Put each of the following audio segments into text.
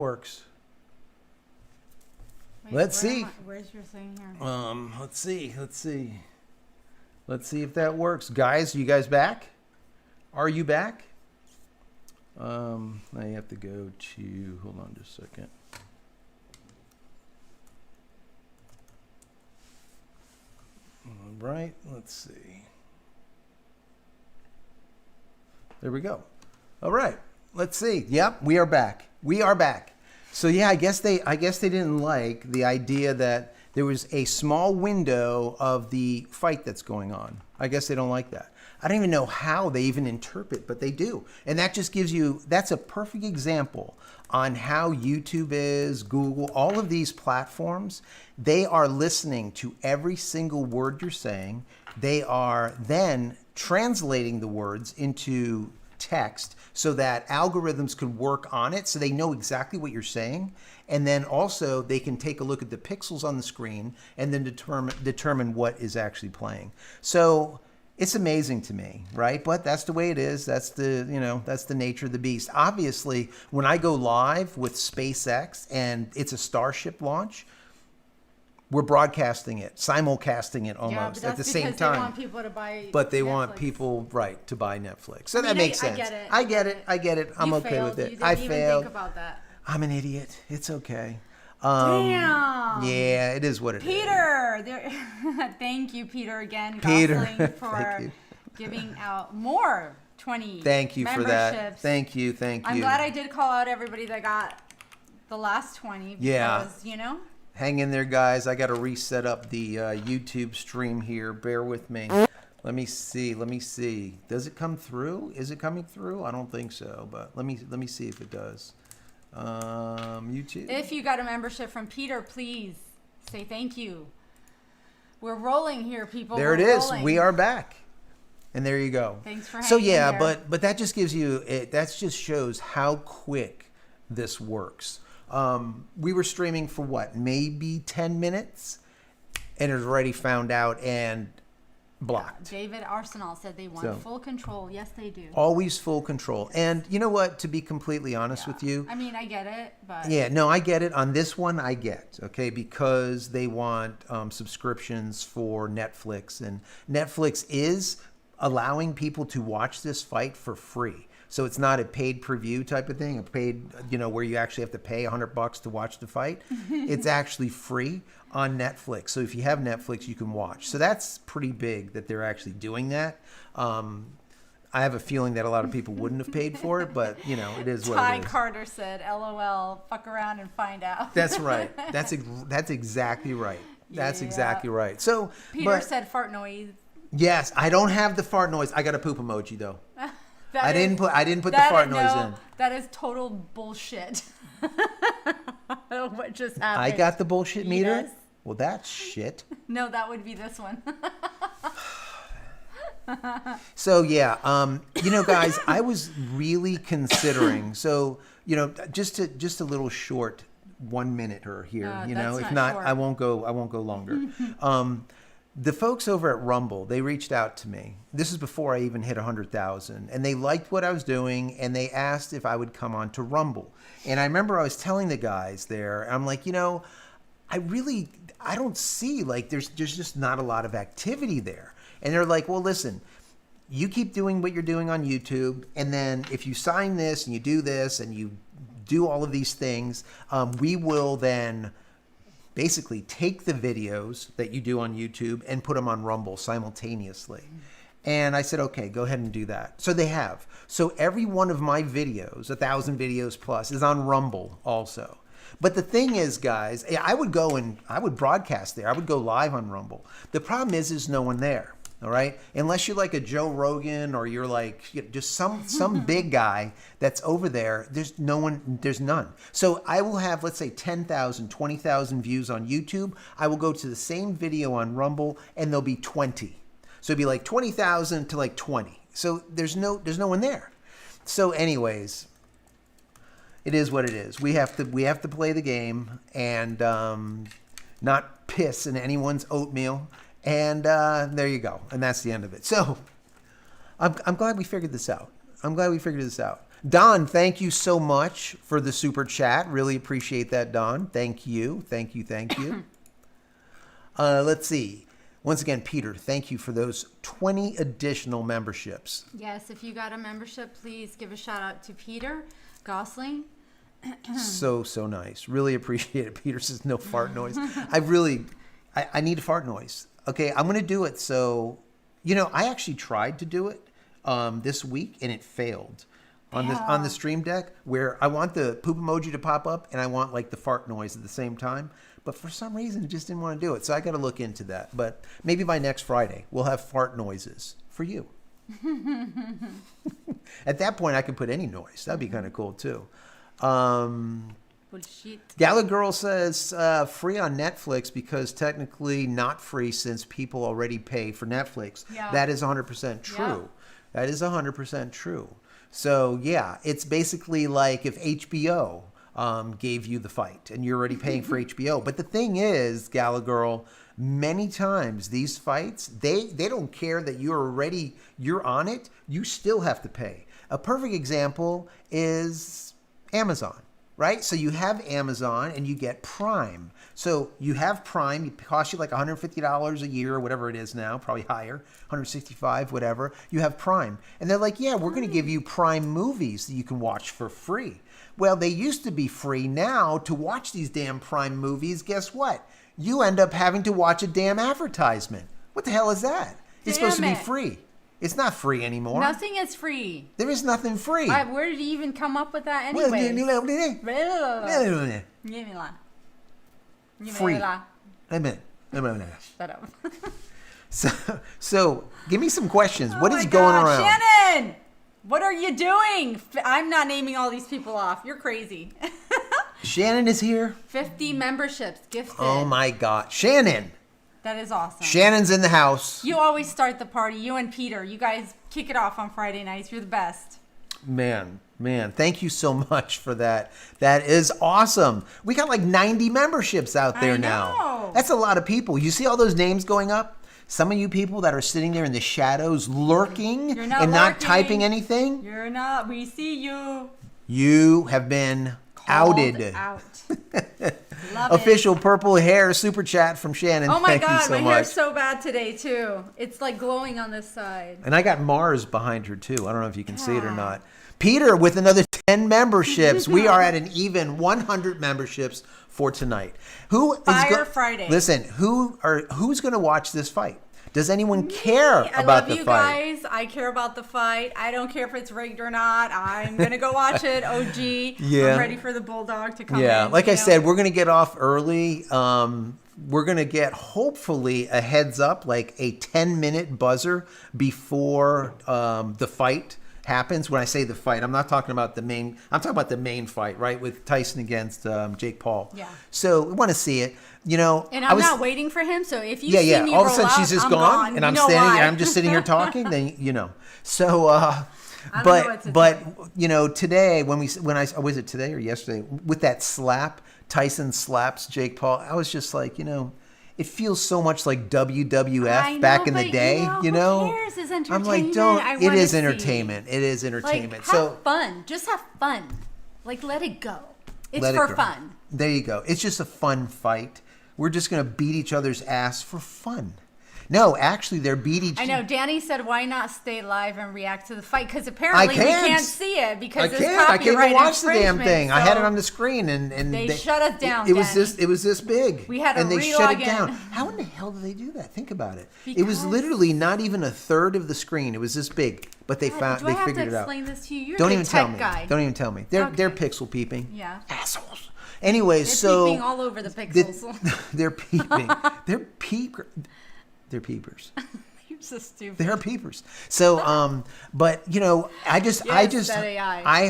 Works. Wait, Let's see. Where's your thing here? Let's see if that works. Guys, you guys back? Are you back? I have to go to, hold on just a second. All right, let's see. There we go. All right, let's see. Yep, we are back. We are back. So yeah, I guess they didn't like the idea that there was a small window of the fight that's going on. I guess they don't like that. I don't even know how they even interpret, but they do. And that just gives you, that's a perfect example on how YouTube is, Google, all of these platforms. They are listening to every single word you're saying. They are then translating the words into text so that algorithms can work on it so they know exactly what you're saying. And then also they can take a look at the pixels on the screen and then determine what is actually playing. So it's amazing to me, right? But that's the way it is. That's the, that's the nature of the beast. Obviously, when I go live with SpaceX and it's a Starship launch, we're broadcasting it, simulcasting it almost at the same time. They want people to buy but they Netflix. Want people, right, to buy Netflix. So that makes sense. I get it. I'm okay with it. I failed. Think about that. I'm an idiot. It's okay. Damn. Yeah, it is what it is. Peter, thank you, Peter, again. Peter, for giving out more 20 Thank you memberships. for that. Thank you. I'm glad I did call out everybody that got the last 20. Because, Hang in there, guys. I got to reset up the YouTube stream here. Bear with me. Let me see. Does it come through? Is it coming through? I don't think so, but let me see if it does. YouTube. If you got a membership from Peter, please say thank you. We're rolling here, people. There it is. We are back. And there you go. Thanks for hanging So yeah, in there. but that just gives you that just shows how quick this works. We were streaming for what, maybe 10 minutes, and it was already found out and blocked. David Arsenal said they want full control. Yes, they do. Always full control. And you know what? To be completely honest with you, I mean, I get it, but yeah, no, I get it. On this one, I get, okay, because they want subscriptions for Netflix, and Netflix is allowing people to watch this fight for free. So it's not a paid per view type of thing, a paid, where you actually have to pay $100 to watch the fight. It's actually free on Netflix. So if you have Netflix, you can watch. So that's pretty big that they're actually doing that. I have a feeling that a lot of people wouldn't have paid for it, but it is what Ty it is. Carter said, "LOL, fuck around and find out." That's right. That's exactly right. That's exactly right. So Peter said fart noise. Yes, I don't have the fart noise. I got a poop emoji though. I didn't put the fart noise in. That is total bullshit. What just happened? I got the bullshit meter? Yes. Well, that's shit. No, that would be this one. So yeah, guys, I was really considering. So just a little short 1 minute or here. If not, short. I won't go longer. The folks over at Rumble, they reached out to me. This is before I even hit 100,000, and they liked what I was doing, and they asked if I would come on to Rumble. And I remember I was telling the guys there, I'm like, I don't see, like, there's just not a lot of activity there. And they're like, well, listen, you keep doing what you're doing on YouTube, and then if you sign this and you do this and you do all of these things, we will then basically take the videos that you do on YouTube and put them on Rumble simultaneously. And I said, okay, go ahead and do that. So they have. So every one of my videos, 1,000 videos plus, is on Rumble also. But the thing is, guys, I would go and I would broadcast there. I would go live on Rumble. The problem is no one there. All right. Unless you're like a Joe Rogan or you're like just some big guy that's over there. There's no one. There's none. So I will have, let's say 10,000, 20,000 views on YouTube. I will go to the same video on Rumble and there'll be 20. So it'd be like 20,000 to like 20. So there's no one there. So anyways, it is what it is. We have to play the game and not piss in anyone's oatmeal. And there you go. And that's the end of it. So I'm glad we figured this out. Don, thank you so much for the super chat. Really appreciate that, Don. Thank you. Thank you. Thank you. Let's see. Once again, Peter, thank you for those 20 additional memberships. Yes, if you got a membership, please give a shout out to Peter Gosling. So nice. Really appreciate it. Peter says no fart noise. I need a fart noise. Okay, I'm going to do it. So, I actually tried to do it this week and it failed on the stream deck, where I want the poop emoji to pop up and I want like the fart noise at the same time. But for some reason, it just didn't want to do it. So I got to look into that. But maybe by next Friday, we'll have fart noises for you. At that point, I could put any noise. That'd be kind of cool too. Bullshit. Gala Girl says free on Netflix because technically not free since people already pay for Netflix. Yeah. That is 100% true. Yeah. That is 100% true. So yeah, it's basically like if HBO gave you the fight and you're already paying for HBO. But the thing is, Gala Girl, many times these fights, they don't care that you're on it. You still have to pay. A perfect example is Amazon, right? So you have Amazon and you get Prime. So you have Prime, it costs you like $150 a year or whatever it is now, probably higher, $165, whatever. You have Prime. And they're like, yeah, we're going to give you Prime movies that you can watch for free. Well, they used to be free. Now, to watch these damn Prime movies, guess what? You end up having to watch a damn advertisement. What the hell is that? It's supposed to be free. It's not free anymore. Nothing is free. There is nothing free. Where did he even come up with that anyway? Free. Shut up. So, give me some questions. What is going around? Shannon! What are you doing? I'm not naming all these people off. You're crazy. Shannon is here. 50 memberships gifted. Oh my God. Shannon. That is awesome. Shannon's in the house. You always start the party. You and Peter. You guys kick it off on Friday nights. You're the best. Man. Thank you so much for that. That is awesome. We got like 90 memberships out there now. That's a lot of people. You see all those names going up? Some of you people that are sitting there in the shadows lurking not typing anything. You're not. We see you. You have been outed. Out. Love Official purple hair super chat from Shannon. Oh my Thank God, you so my much. hair's so bad today too. It's like glowing on this side. And I got Mars behind her too. I don't know if you can see it or not. Peter with another 10 memberships. We are at an even 100 memberships for tonight. Friday. Listen, who's going to watch this fight? Does anyone care about the fight? I love you guys. I care about the fight. I don't care if it's rigged or not. I'm going to go watch it. OG. Yeah. I'm ready for the Bulldog to come in. Yeah, like I said, we're going to get off early. We're going to get, hopefully, a heads up, like a 10-minute buzzer before the fight happens. When I say the fight, I'm not talking about the main. I'm talking about the main fight, right, with Tyson against Jake Paul. Yeah. So we want to see it. And I'm not waiting for him. So if you see me all of a roll sudden out, she's just I'm gone, and I'm standing. why. I'm just sitting here talking. Then So, I don't know what to say. today was it today or yesterday with that slap, Tyson slaps Jake Paul. I was just like, it feels so much like WWF back in the day. Who cares? It's entertainment. I'm like, it is entertainment. It is entertainment. Like, have fun. Just have fun. Like, let it go. It's for fun. There you go. It's just a fun fight. We're just going to beat each other's ass for fun. No, actually, they're beating. I know. Danny said, "Why not stay live and react to the fight?" Because apparently we can't see it because it's copyright. I can't even watch the damn infringement, thing. so I had it on the screen, and they shut us down. It was this big. We had to and they re-log shut it in. down. How in the hell did they do that? Think about it. Because it was literally not even a third of the screen. It was this big, but they figured it out. Do I have to explain this to you? You're Don't the even tech tell me. guy. Don't even tell me. They're pixel peeping. Yeah. Assholes. Anyway, They're peeping all over the pixels. They're peeping. They're peepers. You're so stupid. They're peepers. So, but I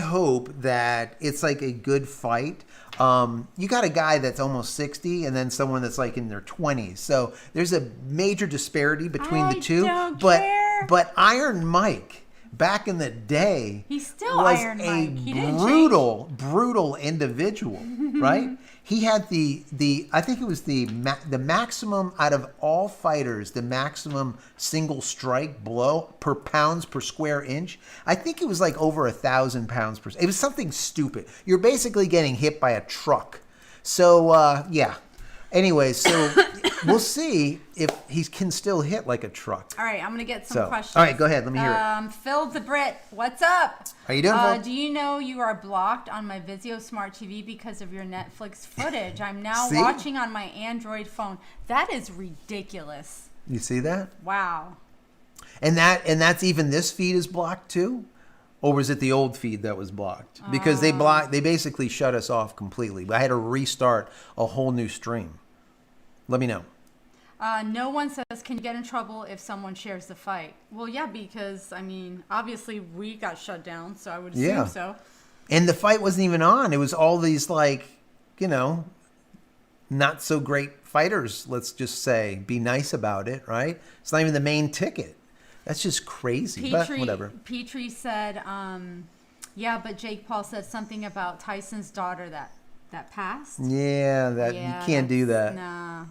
hope that it's like a good fight. You got a guy that's almost 60 and then someone that's like in their 20s. So there's a major disparity between the two. Don't care. But Iron Mike back in the day, He's still was Iron a Mike. He didn't brutal individual, right? He had the I think it was the maximum out of all fighters, the maximum single strike blow per pounds per square inch. I think it was like over 1,000 pounds per. It was something stupid. You're basically getting hit by a truck. So yeah. Anyways, so we'll see if he can still hit like a truck. All right, I'm gonna get some questions. All right, go ahead. Let me hear it. Phil the Brit, what's up? How you doing, Phil? Do you know you are blocked on my Vizio Smart TV because of your Netflix footage? I'm now See? watching on my Android phone. That is ridiculous. You see that? Wow. And that's even this feed is blocked too? Or was it the old feed that was blocked? Because they basically shut us off completely. I had to restart a whole new stream. Let me know. No one says, can you get in trouble if someone shares the fight? Well, yeah, because, I mean, obviously we got shut down, so I would assume so. And the fight wasn't even on. It was all these, like, you know, not so great fighters, let's just say. Be nice about it, right? It's not even the main ticket. That's just crazy, but whatever. Petrie said, yeah, but Jake Paul said something about Tyson's daughter that passed. Yeah, you can't do that. Nah.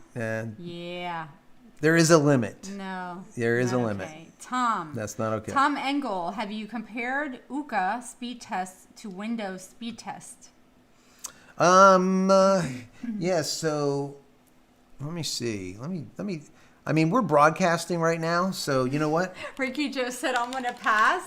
Yeah. There is a limit. No. There is a limit. Okay. Tom. That's not okay. Tom Engel, have you compared UCA speed test to Windows speed test? Yeah, so let me see. Let me I mean, we're broadcasting right now, so you know what? Ricky Joe said I'm going to pass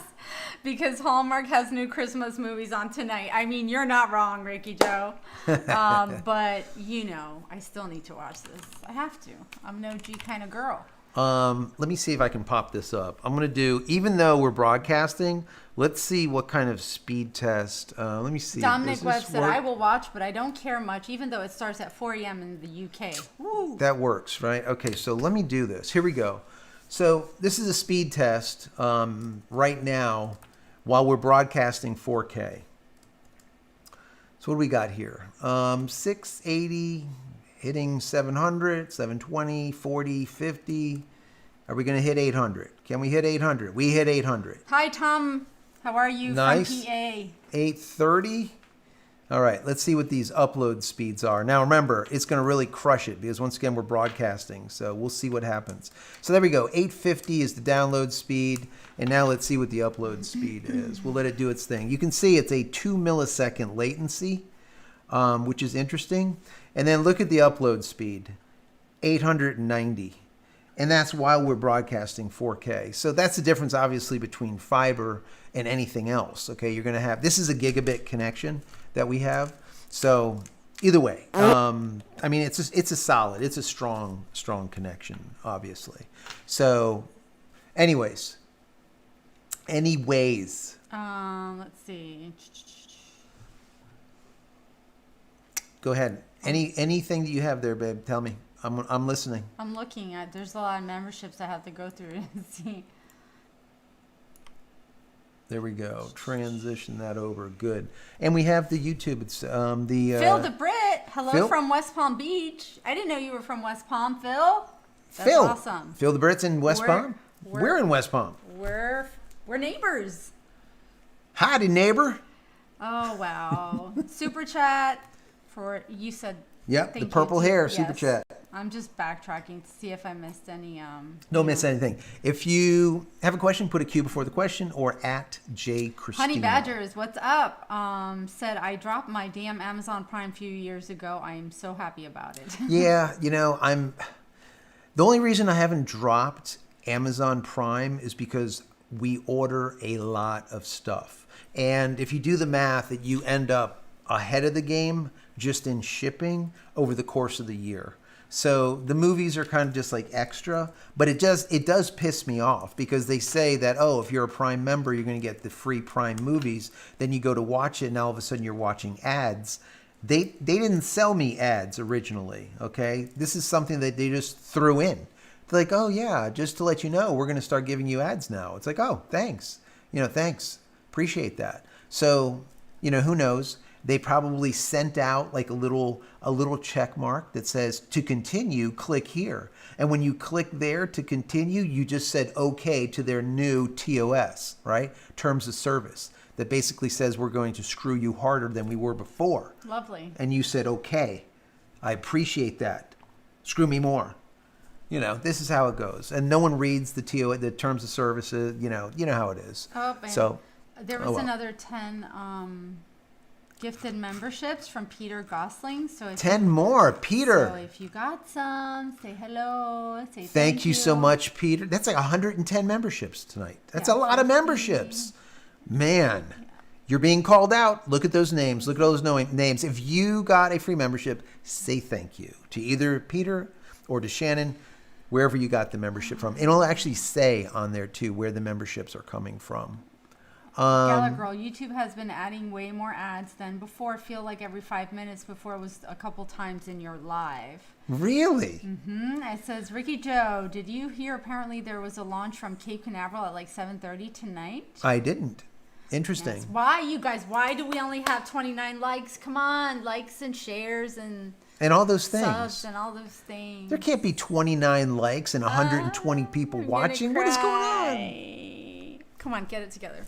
because Hallmark has new Christmas movies on tonight. I mean, you're not wrong, Ricky Joe. But, you know, I still need to watch this. I have to. I'm an OG kind of girl. Let me see if I can pop this up. I'm going to do, even though we're broadcasting, let's see what kind of speed test. Let me see. Dominic Webb said, I will watch, but I don't care much, even though it starts at 4 a.m. in the UK. Woo. That works, right? Okay, so let me do this. Here we go. So this is a speed test right now while we're broadcasting 4K. So what do we got here? 680... hitting 700, 720, 40, 50. Are we going to hit 800? Can we hit 800? We hit 800. Hi, Tom. How are you? Nice. From PA. 830. All right, let's see what these upload speeds are. Now, remember, it's going to really crush it because, once again, we're broadcasting. So we'll see what happens. So there we go. 850 is the download speed. And now let's see what the upload speed is. We'll let it do its thing. You can see it's a 2 millisecond latency, which is interesting. And then look at the upload speed, 890. And that's while we're broadcasting 4K. So that's the difference, obviously, between fiber and anything else. Okay, you're going to have, this is a gigabit connection that we have. So either way, I mean, it's a solid, it's a strong connection, obviously. So anyways. Let's see. Go ahead. Anything that you have there, babe? Tell me. I'm listening. I'm looking at. There's a lot of memberships I have to go through and see. There we go. Transition that over. Good. And we have the YouTube. It's the Phil the Brit. Hello Phil? from West Palm Beach. I didn't know you were from West Palm, Phil. That's Phil. awesome. Phil the Brit's in West Palm. We're in West Palm. We're neighbors. Howdy, neighbor. Oh wow. Super chat for you said. Yep, the purple hair, super chat. I'm just backtracking to see if I missed any. Don't miss anything. If you have a question, put a Q before the question or at JCristina. Honey Badgers, what's up? Said I dropped my damn Amazon Prime a few years ago. I am so happy about it. Yeah, you know, the only reason I haven't dropped Amazon Prime is because we order a lot of stuff. And if you do the math, you end up ahead of the game just in shipping over the course of the year. So the movies are kind of just like extra, but it does piss me off because they say that, oh, if you're a Prime member, you're going to get the free Prime movies. Then you go to watch it and all of a sudden you're watching ads. They didn't sell me ads originally, okay? This is something that they just threw in. They're like, oh yeah, just to let you know, we're going to start giving you ads now. It's like, oh, thanks. Thanks. Appreciate that. So, who knows? they probably sent out like a little check mark that says to continue, click here. And when you click there to continue, you just said okay to their new TOS, right? Terms of service, that basically says we're going to screw you harder than we were before. Lovely. And you said, okay, I appreciate that. Screw me more. You know, this is how it goes. And no one reads the terms of services, you know how it is. Oh, man. So there was another 10 gifted memberships from Peter Gosling. So 10 more, Peter. So if you got some, say hello, say Thank you so much, Peter. That's like 110 memberships tonight. That's a lot of memberships. Man, you're being called out. Look at those names. Look at all those names. If you got a free membership, say thank you to either Peter or to Shannon, wherever you got the membership from. It'll actually say on there, too, where the memberships are coming from. Gala Girl, YouTube has been adding way more ads than before. Feel like every 5 minutes. Before it was a couple times in your live. Really? Mm-hmm. It says, Ricky Joe, did you hear apparently there was a launch from Cape Canaveral at like 7:30 tonight? I didn't. Interesting. Yes. Why, you guys? Why do we only have 29 likes? Come on, likes and shares and all those things. Subs and all those things. There can't be 29 likes and 120 people watching. What is going on? Come on, get it together.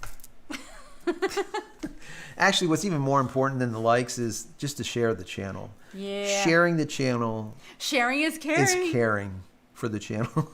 Actually, what's even more important than the likes is just to share the channel. Yeah. Sharing the channel. Sharing is caring. Is caring for the channel.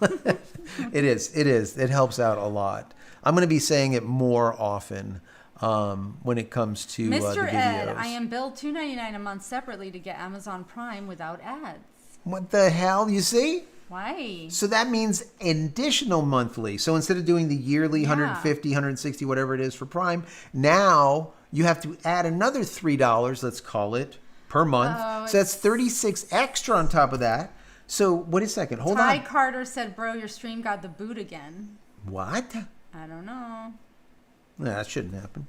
It is. It helps out a lot. I'm going to be saying it more often when it comes to the videos. Mr. Ed, I am billed $2.99 a month separately to get Amazon Prime without ads. What the hell? You see? Why? So that means additional monthly. So instead of doing the yearly 150, 160, whatever it is for Prime, now you have to add another $3, let's call it, per month. Oh, so that's 36 extra on top of that. So wait a second. Hold Ty on. Carter said, bro, your stream got the boot again. What? I don't know. Nah, that shouldn't happen.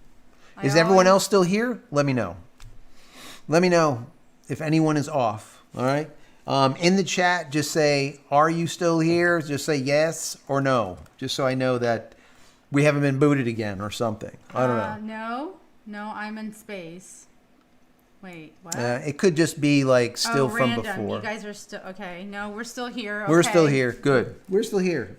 Is everyone else still here? Let me know. Let me know if anyone is off. All right. In the chat, just say, are you still here? Just say yes or no. Just so I know that we haven't been booted again or something. I don't know. No, I'm in space. Wait, what? It could just be like still from random. before. You guys are still, okay. No, we're still here. We're okay. still here. Good. We're still here.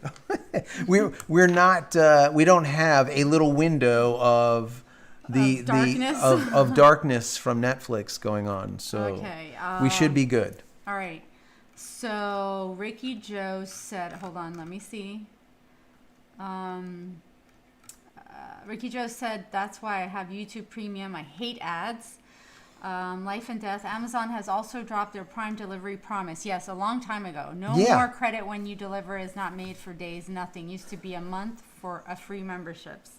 we're not, we don't have a little window of darkness. of darkness from Netflix going on. So okay, we should be good. All right. So Ricky Joe said, hold on, let me see. Ricky Joe said, that's why I have YouTube Premium. I hate ads. Life and Death. Amazon has also dropped their Prime delivery promise. Yes, a long time ago. No more credit when you deliver is not made for days. Nothing. Used to be a month for a free memberships.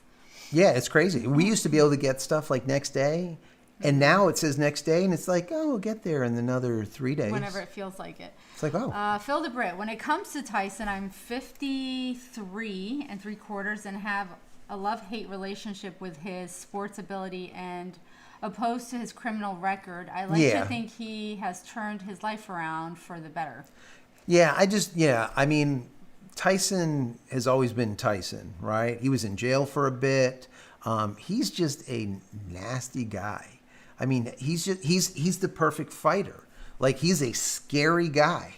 Yeah, it's crazy. We used to be able to get stuff like next day. And now it says next day, and it's like, oh, we'll get there in another 3 days. Whenever it feels like it. It's like, oh. Phil DeBritt, when it comes to Tyson, I'm 53 3/4 and have a love-hate relationship with his sports ability and opposed to his criminal record. I like to think he has turned his life around for the better. Yeah, I mean, Tyson has always been Tyson, right? He was in jail for a bit. He's just a nasty guy. I mean, he's the perfect fighter. Like, he's a scary guy.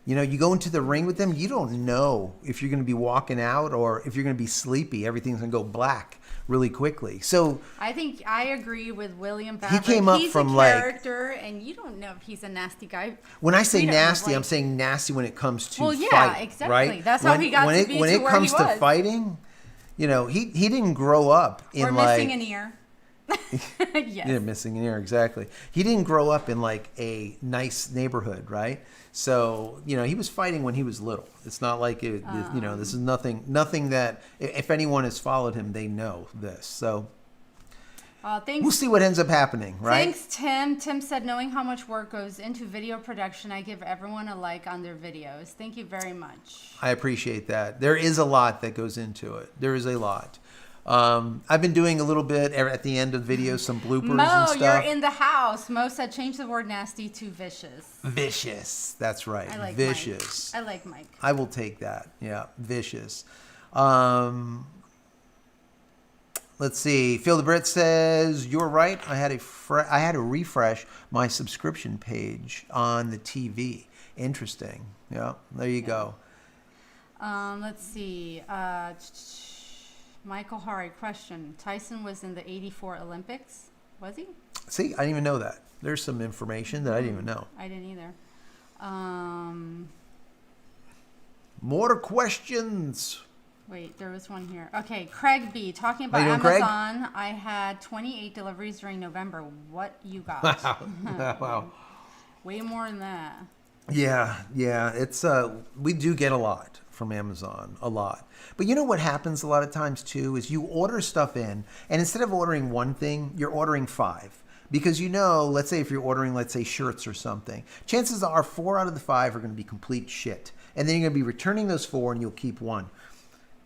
You know, you go into the ring with him, you don't know if you're going to be walking out or if you're going to be sleepy. Everything's going to go black really quickly. So I think I agree with William Bavard. He came up he's from a character, and you don't know if he's a nasty guy. When I say nasty, I'm saying nasty when it comes to well, yeah, fight, exactly. Right? That's how he got to be when to it where comes he to was. fighting, you know, he didn't grow up in or like missing an ear. Yes. Yeah, missing an ear, exactly. He didn't grow up in like a nice neighborhood, right? So, you know, he was fighting when he was little. It's not like, you know, this is nothing that, if anyone has followed him, they know this. So thanks. We'll see what ends up happening, right? Thanks, Tim. Tim said, knowing how much work goes into video production, I give everyone a like on their videos. Thank you very much. I appreciate that. There is a lot that goes into it. There is a lot. I've been doing a little bit at the end of videos, some bloopers and stuff. Mo, you're in the house. Mo said change the word nasty to vicious. Vicious. That's right. I like vicious. Mike. I like Mike. I will take that. Yeah, vicious. Let's see. Phil the Brit says, you're right. I had to refresh my subscription page on the TV. Interesting. Yeah, there you go. Let's see. Michael Hari, question. Tyson was in the 84 Olympics. Was he? See, I didn't even know that. There's some information that I didn't even know. I didn't either. More questions. Wait, there was one here. Okay, Craig B. Talking about doing, Amazon. I had 28 deliveries during November. What you got? Wow. Way more than that. Yeah. It's we do get a lot from Amazon, a lot. But you know what happens a lot of times too is you order stuff in, and instead of ordering one thing, you're ordering 5. Because let's say if you're ordering, let's say shirts or something, chances are 4 out of the 5 are going to be complete shit. And then you're going to be returning those 4 and you'll keep 1.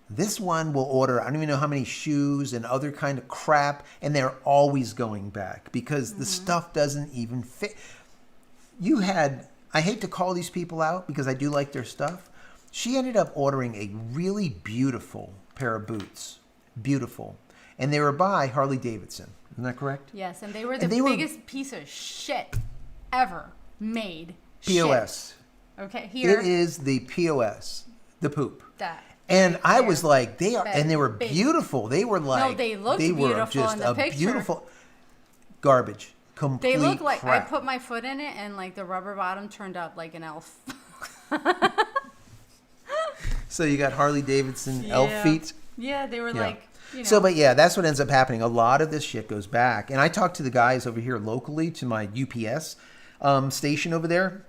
This one will order, I don't even know how many shoes and other kind of crap, and they're always going back because the stuff doesn't even fit. I hate to call these people out because I do like their stuff. She ended up ordering a really beautiful pair of boots. Beautiful. And they were by Harley Davidson. Isn't that correct? Yes, and they were the biggest piece of shit ever made. POS. Shit. Okay, here. It is the POS. The poop. That. And I was like, they were beautiful. They were like, no, they looked beautiful in the picture. Beautiful garbage. Complete They look like crap. I put my foot in it and like the rubber bottom turned out like an elf. So you got Harley Davidson elf feet. Yeah, they were like, So, but yeah, that's what ends up happening. A lot of this shit goes back. And I talked to the guys over here locally to my UPS station over there.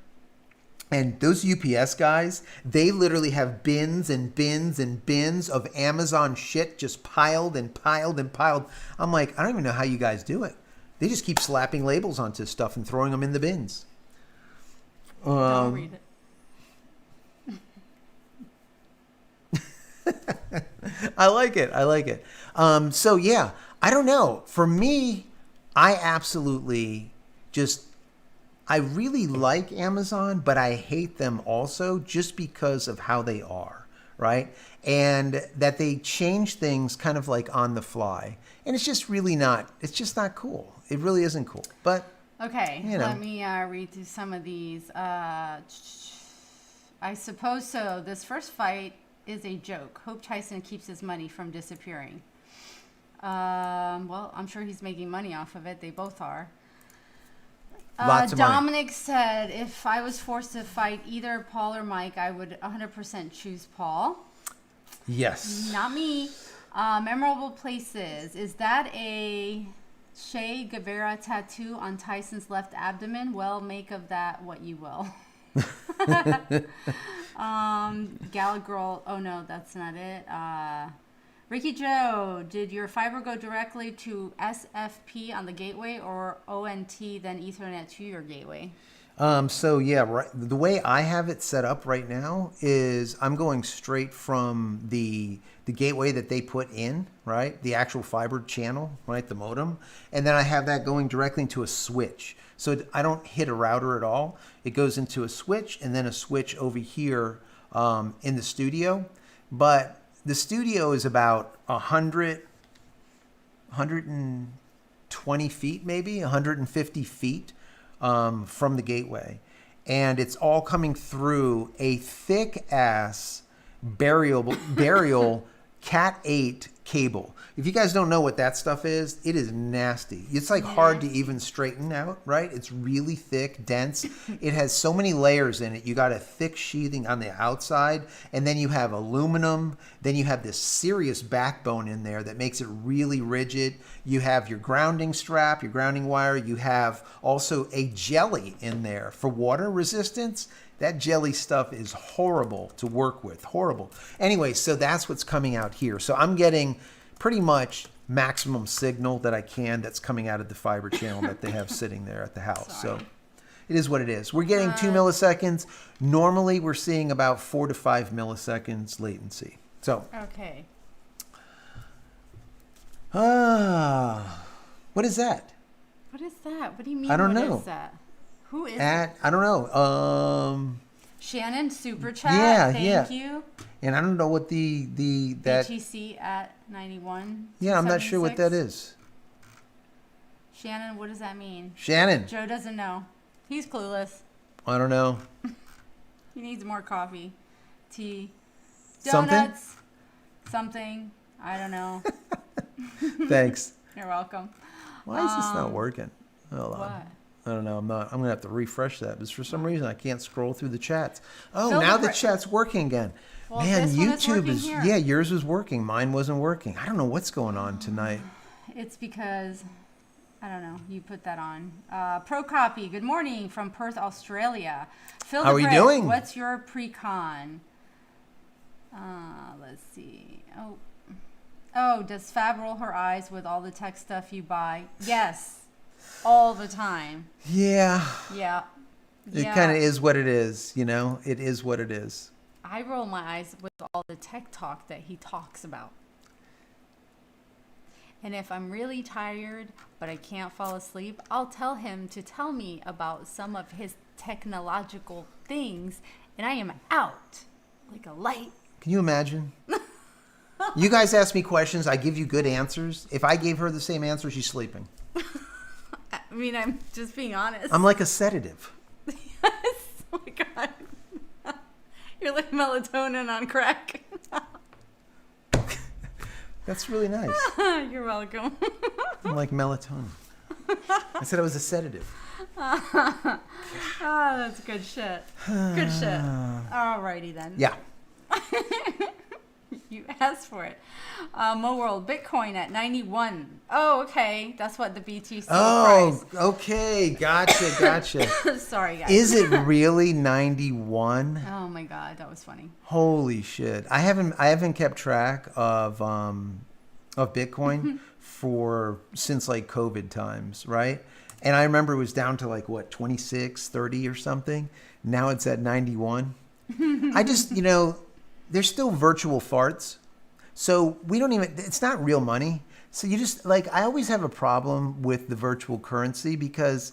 And those UPS guys, they literally have bins and bins and bins of Amazon shit just piled and piled and piled. I'm like, I don't even know how you guys do it. They just keep slapping labels onto stuff and throwing them in the bins. Don't read it. I like it. So yeah, I don't know. For me, I really like Amazon, but I hate them also just because of how they are, right? And that they change things kind of like on the fly. And it's just not cool. It really isn't cool. But okay, let me read through some of these. I suppose so. This first fight is a joke. Hope Tyson keeps his money from disappearing. Well, I'm sure he's making money off of it. They both are. Lots of Dominic said, if I was forced to fight either Paul or Mike, I would 100% choose Paul. Yes. Not me. Memorable places. Is that a Che Guevara tattoo on Tyson's left abdomen? Well, make of that what you will. Girl. Oh no, that's not it. Ricky Joe, did your fiber go directly to SFP on the gateway or ONT then Ethernet to your gateway? So yeah, right. The way I have it set up right now is I'm going straight from the gateway that they put in, right? The actual fiber channel, right? The modem. And then I have that going directly into a switch. So I don't hit a router at all. It goes into a switch and then a switch over here in the studio. But the studio is about 120 feet, maybe 150 feet from the gateway. And it's all coming through a thick ass burial Cat 8 cable. If you guys don't know what that stuff is, it is nasty. It's like hard to even straighten out, right? It's really thick, dense. It has so many layers in it. You got a thick sheathing on the outside, and then you have aluminum. Then you have this serious backbone in there that makes it really rigid. You have your grounding strap, your grounding wire. You have also a jelly in there for water resistance. That jelly stuff is horrible to work with. Horrible. Anyway, so that's what's coming out here. So I'm getting pretty much maximum signal that I can that's coming out of the fiber channel that they have sitting there at the house. Sorry. So it is what it is. We're getting 2 milliseconds. Normally, we're seeing about 4 to 5 milliseconds latency. So. Okay. What is that? What is that? What do you mean? I don't know. What is that? Who is it? I don't know. Shannon, super chat. Thank you. And I don't know what that BTC at 91. Yeah, I'm not sure what that 76. is. Shannon, what does that mean? Shannon, Joe doesn't know. He's clueless. I don't know. He needs more coffee, tea, Something? donuts, something. I don't know. Thanks. You're welcome. Why is this not working? Hold on. What? I don't know. I'm gonna have to refresh that because for some reason I can't scroll through the chats. Oh, Fill now the the chat's working again. Well, Man, this one is YouTube working here. yeah, yours was working. Mine wasn't working. I don't know what's going on tonight. It's because, I don't know, you put that on. Pro Copy, good morning from Perth, Australia. Phil How are you doing? What's your pre-con? Let's see. Oh, does Fab roll her eyes with all the tech stuff you buy? Yes, all the time. Yeah. Yeah. It kind of is what it is, It is what it is. I roll my eyes with all the tech talk that he talks about. And if I'm really tired, but I can't fall asleep, I'll tell him to tell me about some of his technological things, and I am out like a light. Can you imagine? You guys ask me questions, I give you good answers. If I gave her the same answer, she's sleeping. I mean, I'm just being honest. I'm like a sedative. Yes. Oh my God. You're like melatonin on crack. That's really nice. You're welcome. I'm like melatonin. I said I was a sedative. Oh, that's good shit. Good shit. Alrighty then. Yeah. You asked for it. Mo World, Bitcoin at 91. Oh, okay. That's what the BTC Oh, price. okay. Gotcha. Sorry, guys. Is it really 91? Oh my God, that was funny. Holy shit. I haven't kept track of Bitcoin since like COVID times, right? And I remember it was down to like what, 26, 30 or something. Now it's at 91. I just, there's still virtual farts. So it's not real money. So you just I always have a problem with the virtual currency because,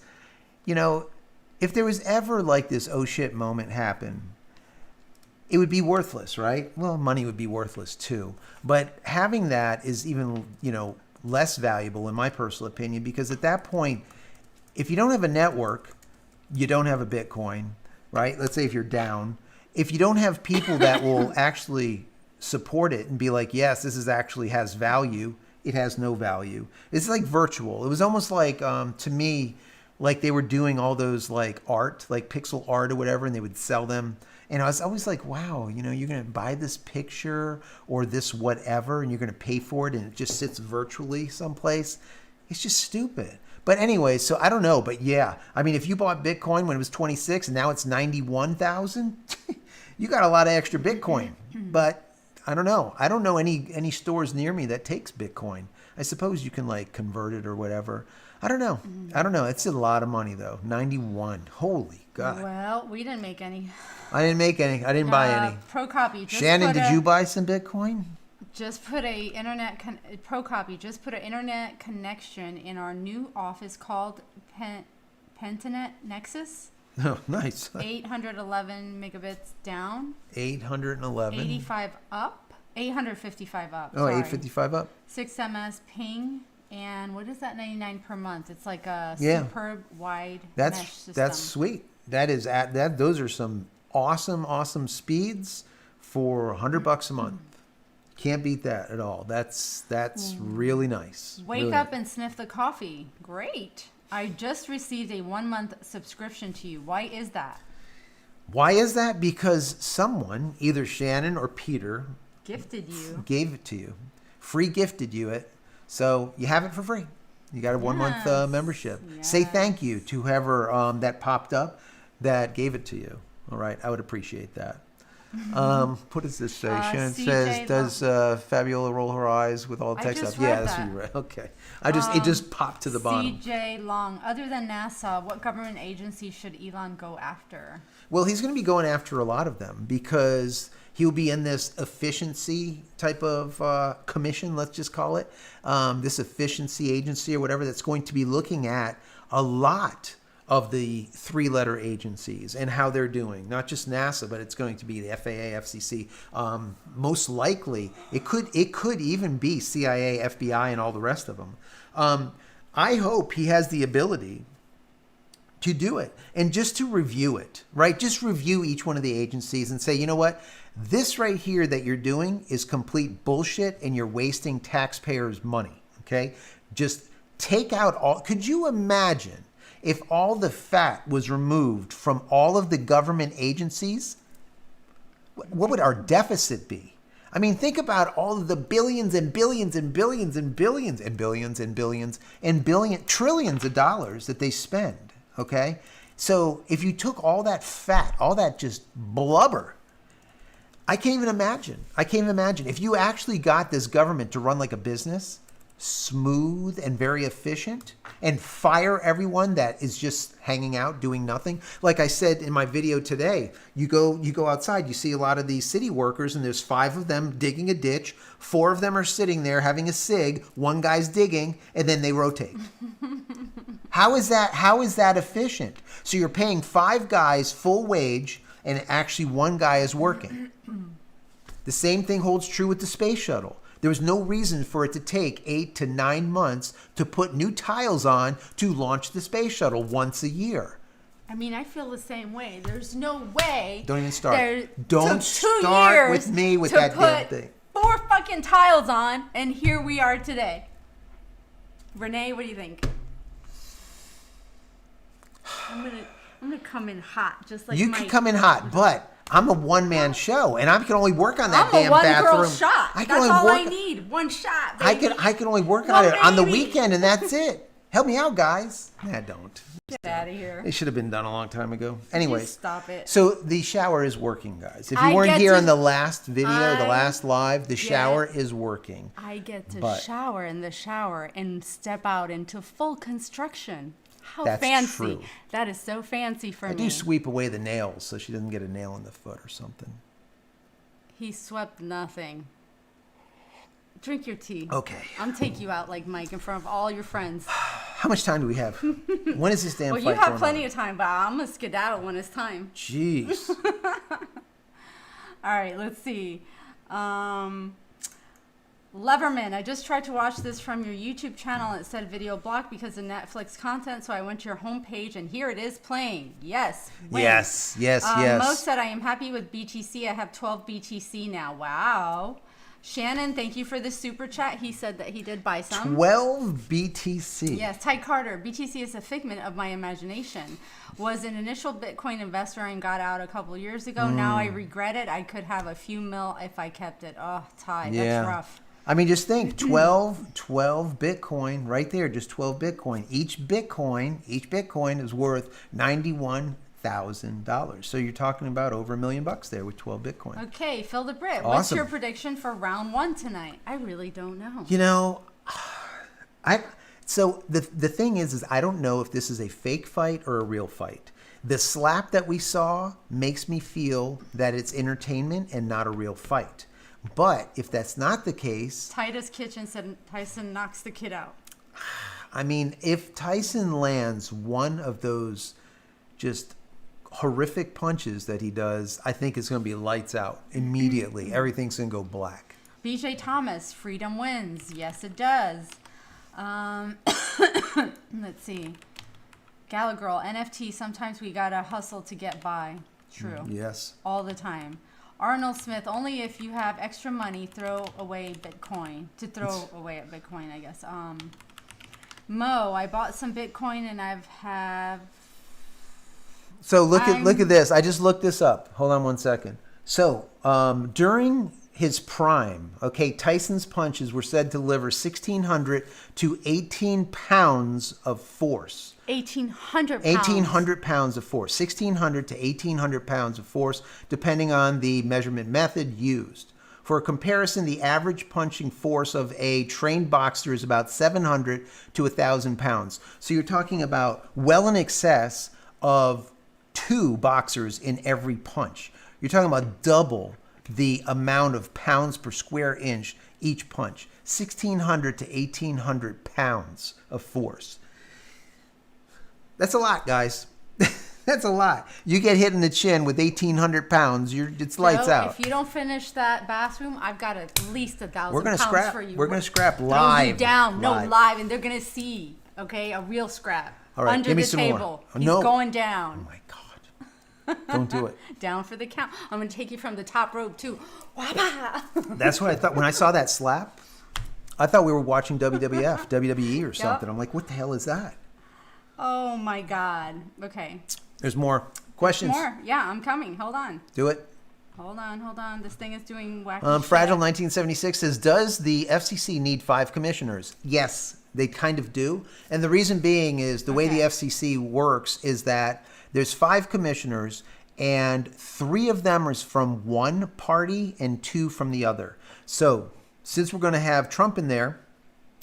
if there was ever like this oh shit moment happen, it would be worthless, right? Well, money would be worthless too. But having that is even, less valuable in my personal opinion, because at that point, if you don't have a network, you don't have a Bitcoin, right? Let's say if you're down. If you don't have people that will actually support it and be like, yes, this is actually has value, it has no value. It's like virtual. It was almost like, to me, like they were doing all those like art, like pixel art or whatever, and they would sell them. And I was always like, wow, you're going to buy this picture or this whatever, and you're going to pay for it, and it just sits virtually someplace. It's just stupid. But anyway, so I don't know, but yeah. I mean, if you bought Bitcoin when it was 26 and now it's 91,000, you got a lot of extra Bitcoin. But I don't know. I don't know any stores near me that takes Bitcoin. I suppose you can like convert it or whatever. I don't know. It's a lot of money though. 91. Holy God. Well, we didn't make any. I didn't make any. I didn't buy any. Pro Copy. Shannon, did you buy some Bitcoin? Just put a Pro Copy. Just put an internet connection in our new office called Pentanet Nexus. Oh, nice. 811 megabits down. 811. 85 up. 855 up. Oh, sorry. 855 up. 6 ms ping. And what is that? 99 per month. It's like a Yeah. superb wide That's mesh system. that's sweet. That is that. Those are some awesome speeds for $100 a month. Can't beat that at all. That's really nice. Wake Really up nice. and sniff the coffee. Great. I just received a 1-month subscription to you. Why is that? Why is that? Because someone, either Shannon or Peter, Gifted you. gave it to you. Free gifted you it. So you have it for free. You got a 1-month Yes. Membership. Say thank you to whoever that popped up that gave it to you. All right. I would appreciate that. What does this say? Shannon CJ says, does Fabiola roll her eyes with all the I text just stuff? Yeah, read that's what that. you read. Okay. It just popped to the bottom. CJ Long. Other than NASA, what government agency should Elon go after? Well, he's going to be going after a lot of them because he'll be in this efficiency type of commission, let's just call it, this efficiency agency or whatever that's going to be looking at a lot of the three-letter agencies and how they're doing. Not just NASA, but it's going to be the FAA, FCC. Most likely, it could even be CIA, FBI, and all the rest of them. I hope he has the ability to do it and just to review it, right? Just review each one of the agencies and say, you know what? This right here that you're doing is complete bullshit and you're wasting taxpayers' money, okay? Just take out all. Could you imagine if all the fat was removed from all of the government agencies? What would our deficit be? I mean, think about all of the billions and billions and billions and billions and billions and billions and trillions of dollars that they spend, okay? So if you took all that fat, all that just blubber, I can't even imagine. I can't even imagine. If you actually got this government to run like a business, smooth and very efficient, and fire everyone that is just hanging out doing nothing. Like I said in my video today, you go outside, you see a lot of these city workers, and there's 5 of them digging a ditch, 4 of them are sitting there having a cig, 1 guy's digging, and then they rotate. How is that efficient? So you're paying 5 guys full wage and actually 1 guy is working. The same thing holds true with the space shuttle. There was no reason for it to take 8 to 9 months to put new tiles on to launch the space shuttle once a year. I mean, I feel the same way. There's no way. Don't even start. Don't start with me with that damn thing. 4 fucking tiles on, and here we are today. Renee, what do you think? I'm gonna come in hot, just like you Mike. can come in hot, but I'm a one-man show, and I can only work on that damn bathroom. I'm a one-girl shot. That's all I need. One shot, baby. I can only work on it on the weekend, and that's it. Help me out, guys. Nah, don't. Get out of here. It should have been done a long time ago. Anyways, stop it. So the shower is working, guys. If you weren't here in the last video, the last live, the shower is working. I get to shower in the shower and step out into full construction. How fancy. True. That is so fancy for me. I do sweep away the nails so she doesn't get a nail in the foot or something. He swept nothing. Drink your tea. Okay. I'm take you out like Mike in front of all your friends. How much time do we have? When is this damn flight going on? You have plenty of time, but I'm going to skedaddle when it's time. Jeez. All right, let's see. Leverman, I just tried to watch this from your YouTube channel and it said video blocked because of Netflix content, so I went to your homepage and here it is playing. Yes. Win. Yes. Mo said, I am happy with BTC. I have 12 BTC now. Wow. Shannon, thank you for the super chat. He said that he did buy some. 12 BTC. Yes. Ty Carter, BTC is a figment of my imagination. Was an initial Bitcoin investor and got out a couple years ago. Now I regret it. I could have a few mil if I kept it. Oh, Ty, that's rough. I mean, just think, 12 Bitcoin right there, just 12 Bitcoin. Each Bitcoin is worth $91,000. So you're talking about over $1 million there with 12 Bitcoin. Okay, Phil the Brit, awesome. What's your prediction for round 1 tonight? I really don't know. You know, so the thing is I don't know if this is a fake fight or a real fight. The slap that we saw makes me feel that it's entertainment and not a real fight. But if that's not the case... Titus Kitchen said Tyson knocks the kid out. I mean, if Tyson lands one of those just horrific punches that he does, I think it's going to be lights out immediately. Everything's going to go black. BJ Thomas, freedom wins. Yes, it does. Let's see. Gallagher, NFT, sometimes we got to hustle to get by. True. Yes. All the time. Arnold Smith, only if you have extra money, throw away Bitcoin. To throw away at Bitcoin, I guess. Mo, I bought some Bitcoin and So look at this. I just looked this up. Hold on one second. So during his prime, Tyson's punches were said to deliver 1,600 to 18 pounds of force. 1,800 pounds. 1,800 pounds of force. 1,600 to 1,800 pounds of force, depending on the measurement method used. For a comparison, the average punching force of a trained boxer is about 700 to 1,000 pounds. So you're talking about well in excess of 2 boxers in every punch. You're talking about double the amount of pounds per square inch each punch. 1,600 to 1,800 pounds of force. That's a lot, guys. That's a lot. You get hit in the chin with 1,800 pounds. It's lights out. If you don't finish that bathroom, I've got at least 1,000 We're gonna pounds scrap. for you. We're gonna scrap Throw live. you down. Live. No, live, and they're gonna see. Okay, a real scrap. All right, under give me the some table. more. He's No. going Oh down. my God! Don't do it. Down for the count. I'm gonna take you from the top rope too. Whapa! That's what I thought when I saw that slap. I thought we were watching WWF, WWE, or something. I'm like, what the hell is that? Oh my God. Okay. There's more questions. More. Yeah, I'm coming. Hold on. Do it. Hold on. This thing is doing wacky Fragile shit. 1976 says, does the FCC need 5 commissioners? Yes, they kind of do. And the reason being is the way the FCC works is that there's 5 commissioners and 3 of them are from one party and 2 from the other. So since we're going to have Trump in there,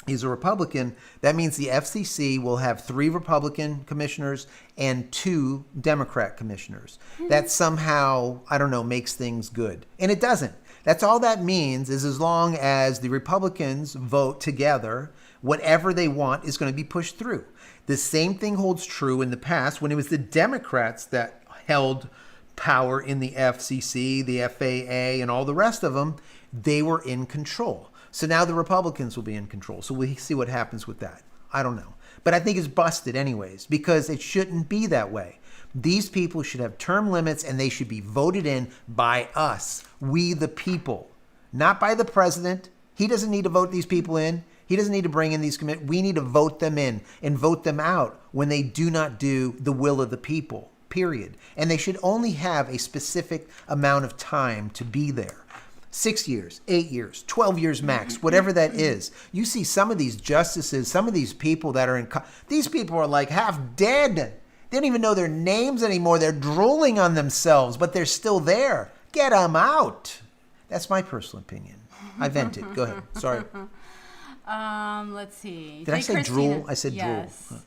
he's a Republican, that means the FCC will have 3 Republican commissioners and 2 Democrat commissioners. That somehow, I don't know, makes things good. And it doesn't. That's all that means is as long as the Republicans vote together, whatever they want is going to be pushed through. The same thing holds true in the past when it was the Democrats that held power in the FCC, the FAA, and all the rest of them. They were in control. So now the Republicans will be in control. So we'll see what happens with that. I don't know. But I think it's busted anyways, because it shouldn't be that way. These people should have term limits and they should be voted in by us, we the people, not by the president. He doesn't need to vote these people in. He doesn't need to bring in these committees. We need to vote them in and vote them out when they do not do the will of the people, period. And they should only have a specific amount of time to be there. 6 years, 8 years, 12 years max, whatever that is. You see some of these justices, some of these people that are in, these people are like half dead. They don't even know their names anymore. They're drooling on themselves, but they're still there. Get them out. That's my personal opinion. I vented. Go ahead. Sorry. Let's see. Did I say JCristina. drool? I said yes. drool.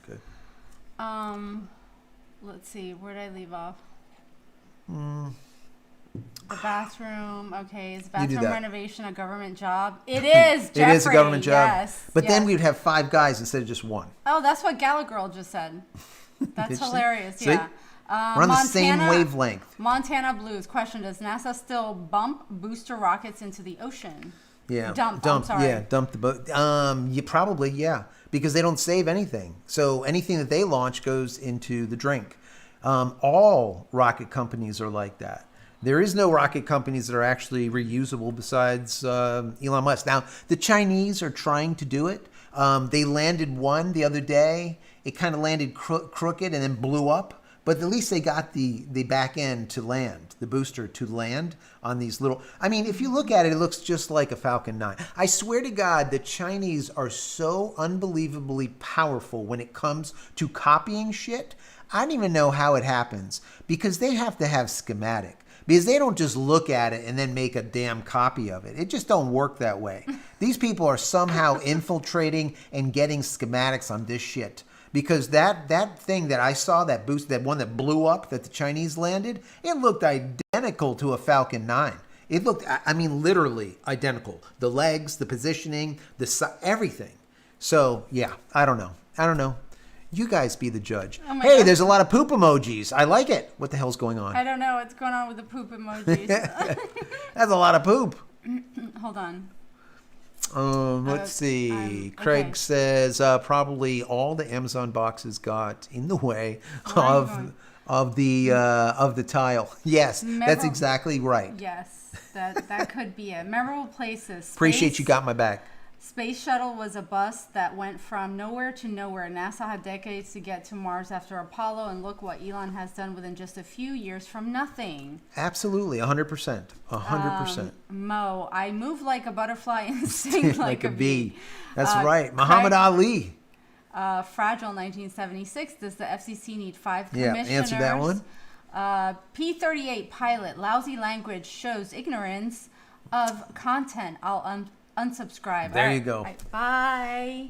Oh, good. Let's see. Where did I leave off? The bathroom. Okay, is bathroom that. renovation a government job? It is, Jeffrey. It is a government job. Yes. But then yes. we'd have 5 guys instead of just 1. Oh, that's what Gala Girl just said. That's Did she? hilarious. See? Yeah. We're on the same wavelength. Montana Blues. Question: does NASA still bump booster rockets into the ocean? Yeah. Dump. I'm sorry. Yeah, dump the boat. You probably, yeah, because they don't save anything. So anything that they launch goes into the drink. All rocket companies are like that. There is no rocket companies that are actually reusable besides Elon Musk. Now, the Chinese are trying to do it. They landed one the other day. It kind of landed crooked and then blew up. But at least they got the back end to land, the booster to land on these little... I mean, if you look at it, it looks just like a Falcon 9. I swear to God, the Chinese are so unbelievably powerful when it comes to copying shit. I don't even know how it happens because they have to have schematic. Because they don't just look at it and then make a damn copy of it. It just don't work that way. These people are somehow infiltrating and getting schematics on this shit. Because that thing that I saw, that boost, that one that blew up that the Chinese landed, it looked identical to a Falcon 9. It looked, I mean, literally identical. The legs, the positioning, everything. So, yeah, I don't know. You guys be the judge. Oh hey, God. There's a lot of poop emojis. I like it. What the hell's going on? I don't know what's going on with the poop emojis. That's a lot of poop. Hold on. Let's see. Craig okay. says probably all the Amazon boxes got in the way of the tile. Yes, that's exactly right. Yes, that could be it. Memorable places. Appreciate you got my back. Space shuttle was a bus that went from nowhere to nowhere. NASA had decades to get to Mars after Apollo, and look what Elon has done within just a few years from nothing. Absolutely, 100%. 100%. Mo, I move like a butterfly and sing like a bee. That's right. Muhammad Ali. Fragile 1976. Does the FCC need 5 commissioners? Yeah, answer that one. P-38 pilot. Lousy language shows ignorance of content. I'll unsubscribe. There you go. All right, bye.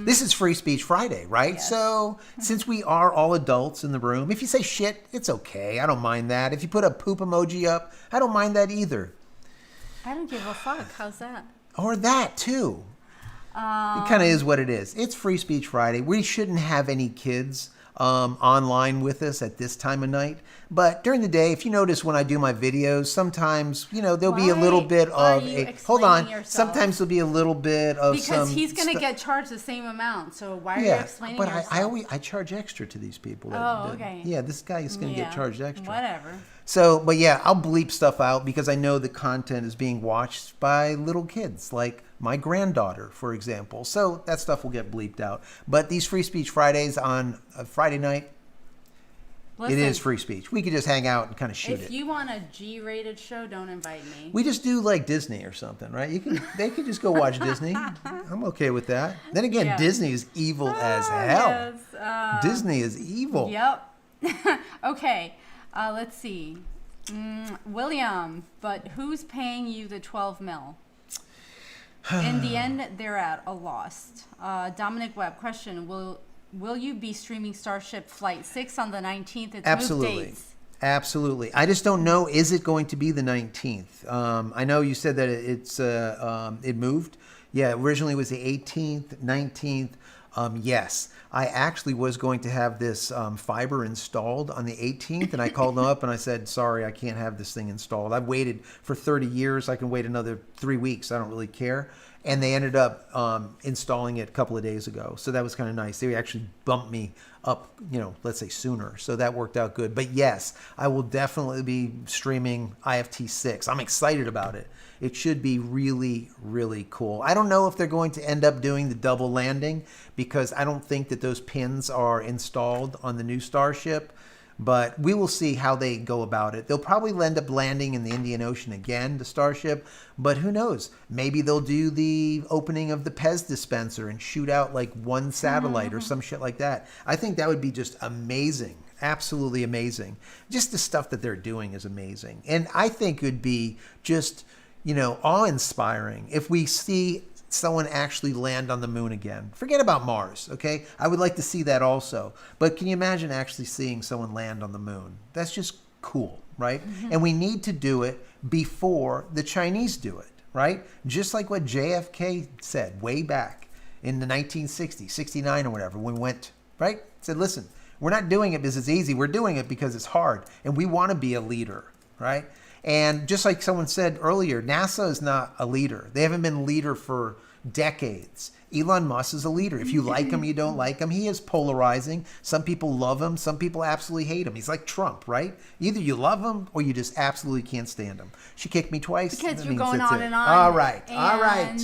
This is Free Speech Friday, right? Yes. So since we are all adults in the room, if you say shit, it's okay. I don't mind that. If you put a poop emoji up, I don't mind that either. I don't give a fuck. How's that? Or that too. It kind of is what it is. It's Free Speech Friday. We shouldn't have any kids online with us at this time of night. But during the day, if you notice when I do my videos, sometimes, there'll be a little bit of hold on. Yourself? Sometimes there'll be a little bit of because he's going to get charged the same amount. So why are you explaining yourself? But I charge extra to these people. Okay. Yeah, this guy is going to get charged extra. Whatever. So, but yeah, I'll bleep stuff out because I know the content is being watched by little kids, like my granddaughter, for example. So that stuff will get bleeped out. But these Free Speech Fridays on a Friday night, it is free speech. We could just hang out and kind of shoot it. If you want a G-rated show, don't invite me. We just do like Disney or something, right? They could just go watch Disney. I'm okay with that. Then again, Disney is evil as hell. Yes. Disney is evil. Yep. Okay. Let's see. William, but who's paying you the 12 mil? In the end, they're at a loss. Dominic Webb, question: Will you be streaming Starship Flight 6 on the 19th? It's Absolutely. moved dates. Absolutely. I just don't know. Is it going to be the 19th? I know you said that it moved. Yeah, originally it was the 18th, 19th. Yes, I actually was going to have this fiber installed on the 18th, and I called them up and I said, sorry, I can't have this thing installed. I've waited for 30 years. I can wait another 3 weeks. I don't really care. And they ended up installing it a couple of days ago. So that was kind of nice. They actually bumped me up, let's say sooner. So that worked out good. But yes, I will definitely be streaming IFT6. I'm excited about it. It should be really, really cool. I don't know if they're going to end up doing the double landing because I don't think that those pins are installed on the new Starship. But we will see how they go about it. They'll probably end up landing in the Indian Ocean again, the Starship. But who knows? Maybe they'll do the opening of the Pez dispenser and shoot out like one satellite or some shit like that. I think that would be just amazing. Absolutely amazing. Just the stuff that they're doing is amazing. And I think it would be just, awe-inspiring if we see someone actually land on the moon again. Forget about Mars, okay? I would like to see that also. But can you imagine actually seeing someone land on the moon? That's just cool, right? Mm-hmm. And we need to do it before the Chinese do it, right? Just like what JFK said way back in the 1960s, 69 or whatever, when we went, right? Said, listen, we're not doing it because it's easy. We're doing it because it's hard. And we want to be a leader, right? And just like someone said earlier, NASA is not a leader. They haven't been a leader for decades. Elon Musk is a leader. If you like him, you don't like him. He is polarizing. Some people love him. Some people absolutely hate him. He's like Trump, right? Either you love him or you just absolutely can't stand him. She kicked me twice. Because you're going on and on. All right. All right. And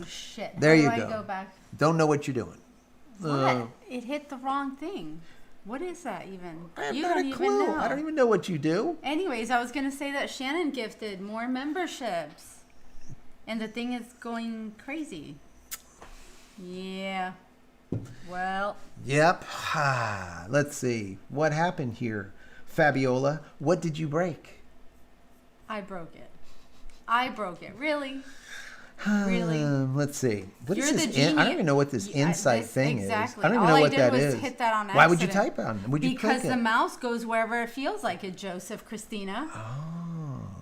shit. There you go. go. I go back? Don't know what you're doing. What? It hit the wrong thing. What is that even? I have not a clue. Even know. I don't even know what you do. Anyways, I was going to say that Shannon gifted more memberships. And the thing is going crazy. Yeah. Well. Yep. Let's see. What happened here? Fabiola, what did you break? I broke it. Really? Really? Let's see. What You're is this? the I don't even know what this insight thing exactly. is. I don't even All know what that is. All I did was hit that on accident. Why would you type on it? Because the mouse goes wherever it feels like it, JCristina.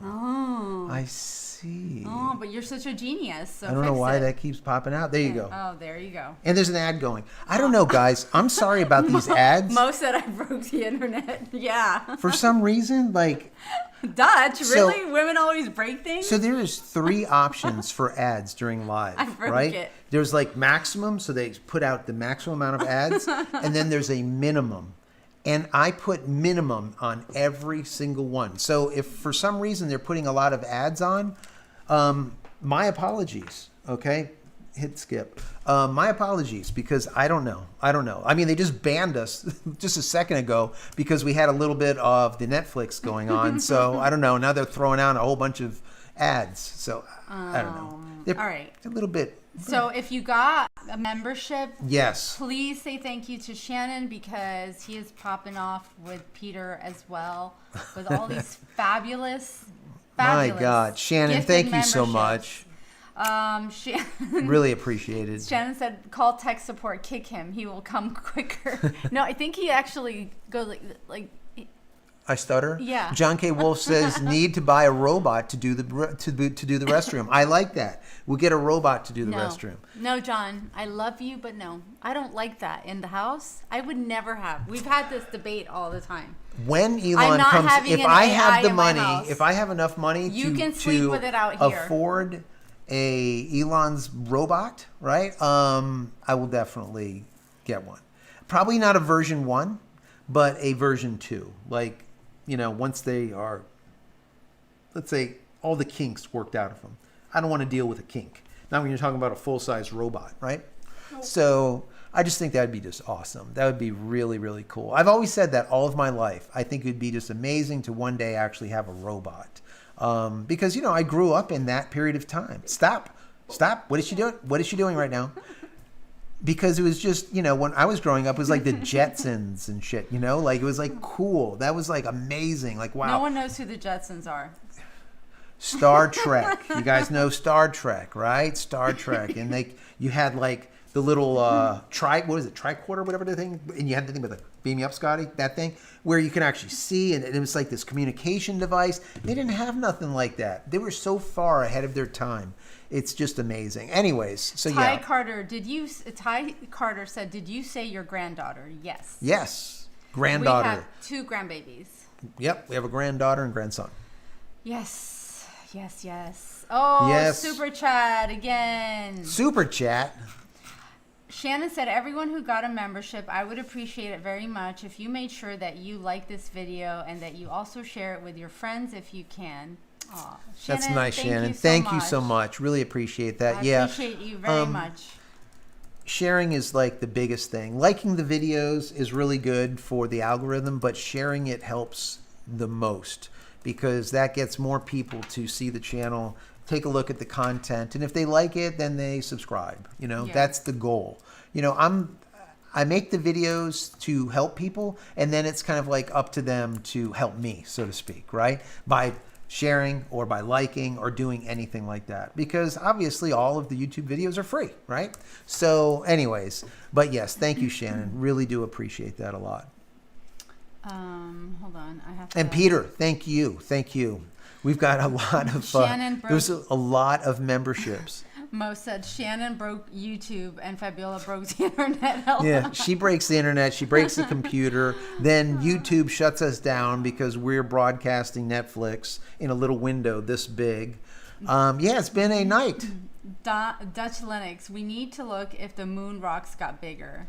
Oh. I see. Oh, but you're such a genius. So I don't know why that keeps popping out. There you go. Oh, there you go. And there's an ad going. I don't know, guys. I'm sorry about these ads. Mo said I broke the internet. Yeah. For some reason, like... Dutch, really? Women always break things? So there is 3 options for ads during live, right? It. There's like maximum, so they put out the maximum amount of ads, and then there's a minimum. And I put minimum on every single one. So if for some reason they're putting a lot of ads on, my apologies, okay? Hit skip. My apologies, because I don't know. I mean, they just banned us just a second ago because we had a little bit of the Netflix going on. So I don't know. Now they're throwing out a whole bunch of ads. So I don't know. They're all right. A little bit. So if you got a membership, yes, please say thank you to Shannon because he is popping off with Peter as well with all these fabulous. My God, Shannon, thank you so much. Shannon, really appreciated. Shannon said, "Call tech support, kick him. He will come quicker." No, I think he actually goes like I stutter. Yeah. John K. Wolf says need to buy a robot to do the restroom. I like that. We'll get a robot to do the restroom. No, John, I love you, but no, I don't like that in the house. I would never have. We've had this debate all the time. When Elon comes, if I have the money, if I have enough money to afford Elon's robot, right? I will definitely get one. Probably not a version 1, but a version 2. Like, once they are, let's say, all the kinks worked out of them. I don't want to deal with a kink. Not when you're talking about a full-size robot, right? Nope. So I just think that would be just awesome. That would be really, really cool. I've always said that all of my life. I think it would be just amazing to one day actually have a robot. Because, I grew up in that period of time. Stop. What is she doing? What is she doing right now? Because it was just, when I was growing up, it was like the Jetsons and shit, like it was like cool. That was like amazing. Like, wow. No one knows who the Jetsons are. Star Trek. You guys know Star Trek, right? Star Trek. And you had like the little tricorder, whatever the thing. And you had the thing with the beam me up, Scotty, that thing where you can actually see. And it was like this communication device. They didn't have nothing like that. They were so far ahead of their time. It's just amazing. Anyways, so Ty Carter said, did you say your granddaughter? Yes. Yes. Granddaughter. We have 2 grandbabies. Yep. We have a granddaughter and grandson. Yes. Oh, yes. Super chat again. Super chat. Shannon said, everyone who got a membership, I would appreciate it very much if you made sure that you like this video and that you also share it with your friends if you can. Aw, Shannon, that's nice, Shannon. Thank you so much. Really appreciate that. I appreciate you very much. Sharing is like the biggest thing. Liking the videos is really good for the algorithm, but sharing it helps the most because that gets more people to see the channel, take a look at the content, and if they like it, then they subscribe. That's the goal. I make the videos to help people, and then it's kind of like up to them to help me, so to speak, right? By sharing or by liking or doing anything like that, because obviously all of the YouTube videos are free, right? So anyways, but yes, thank you, Shannon. Really do appreciate that a lot. Hold on, I have to. And Peter, thank you. We've got a lot of there's a lot of memberships. Mo said Shannon broke YouTube and Fabiola broke the internet. Yeah, she breaks the internet. She breaks the computer. Then YouTube shuts us down because we're broadcasting Netflix in a little window this big. It's been a night. Dutch Linux, we need to look if the moon rocks got bigger.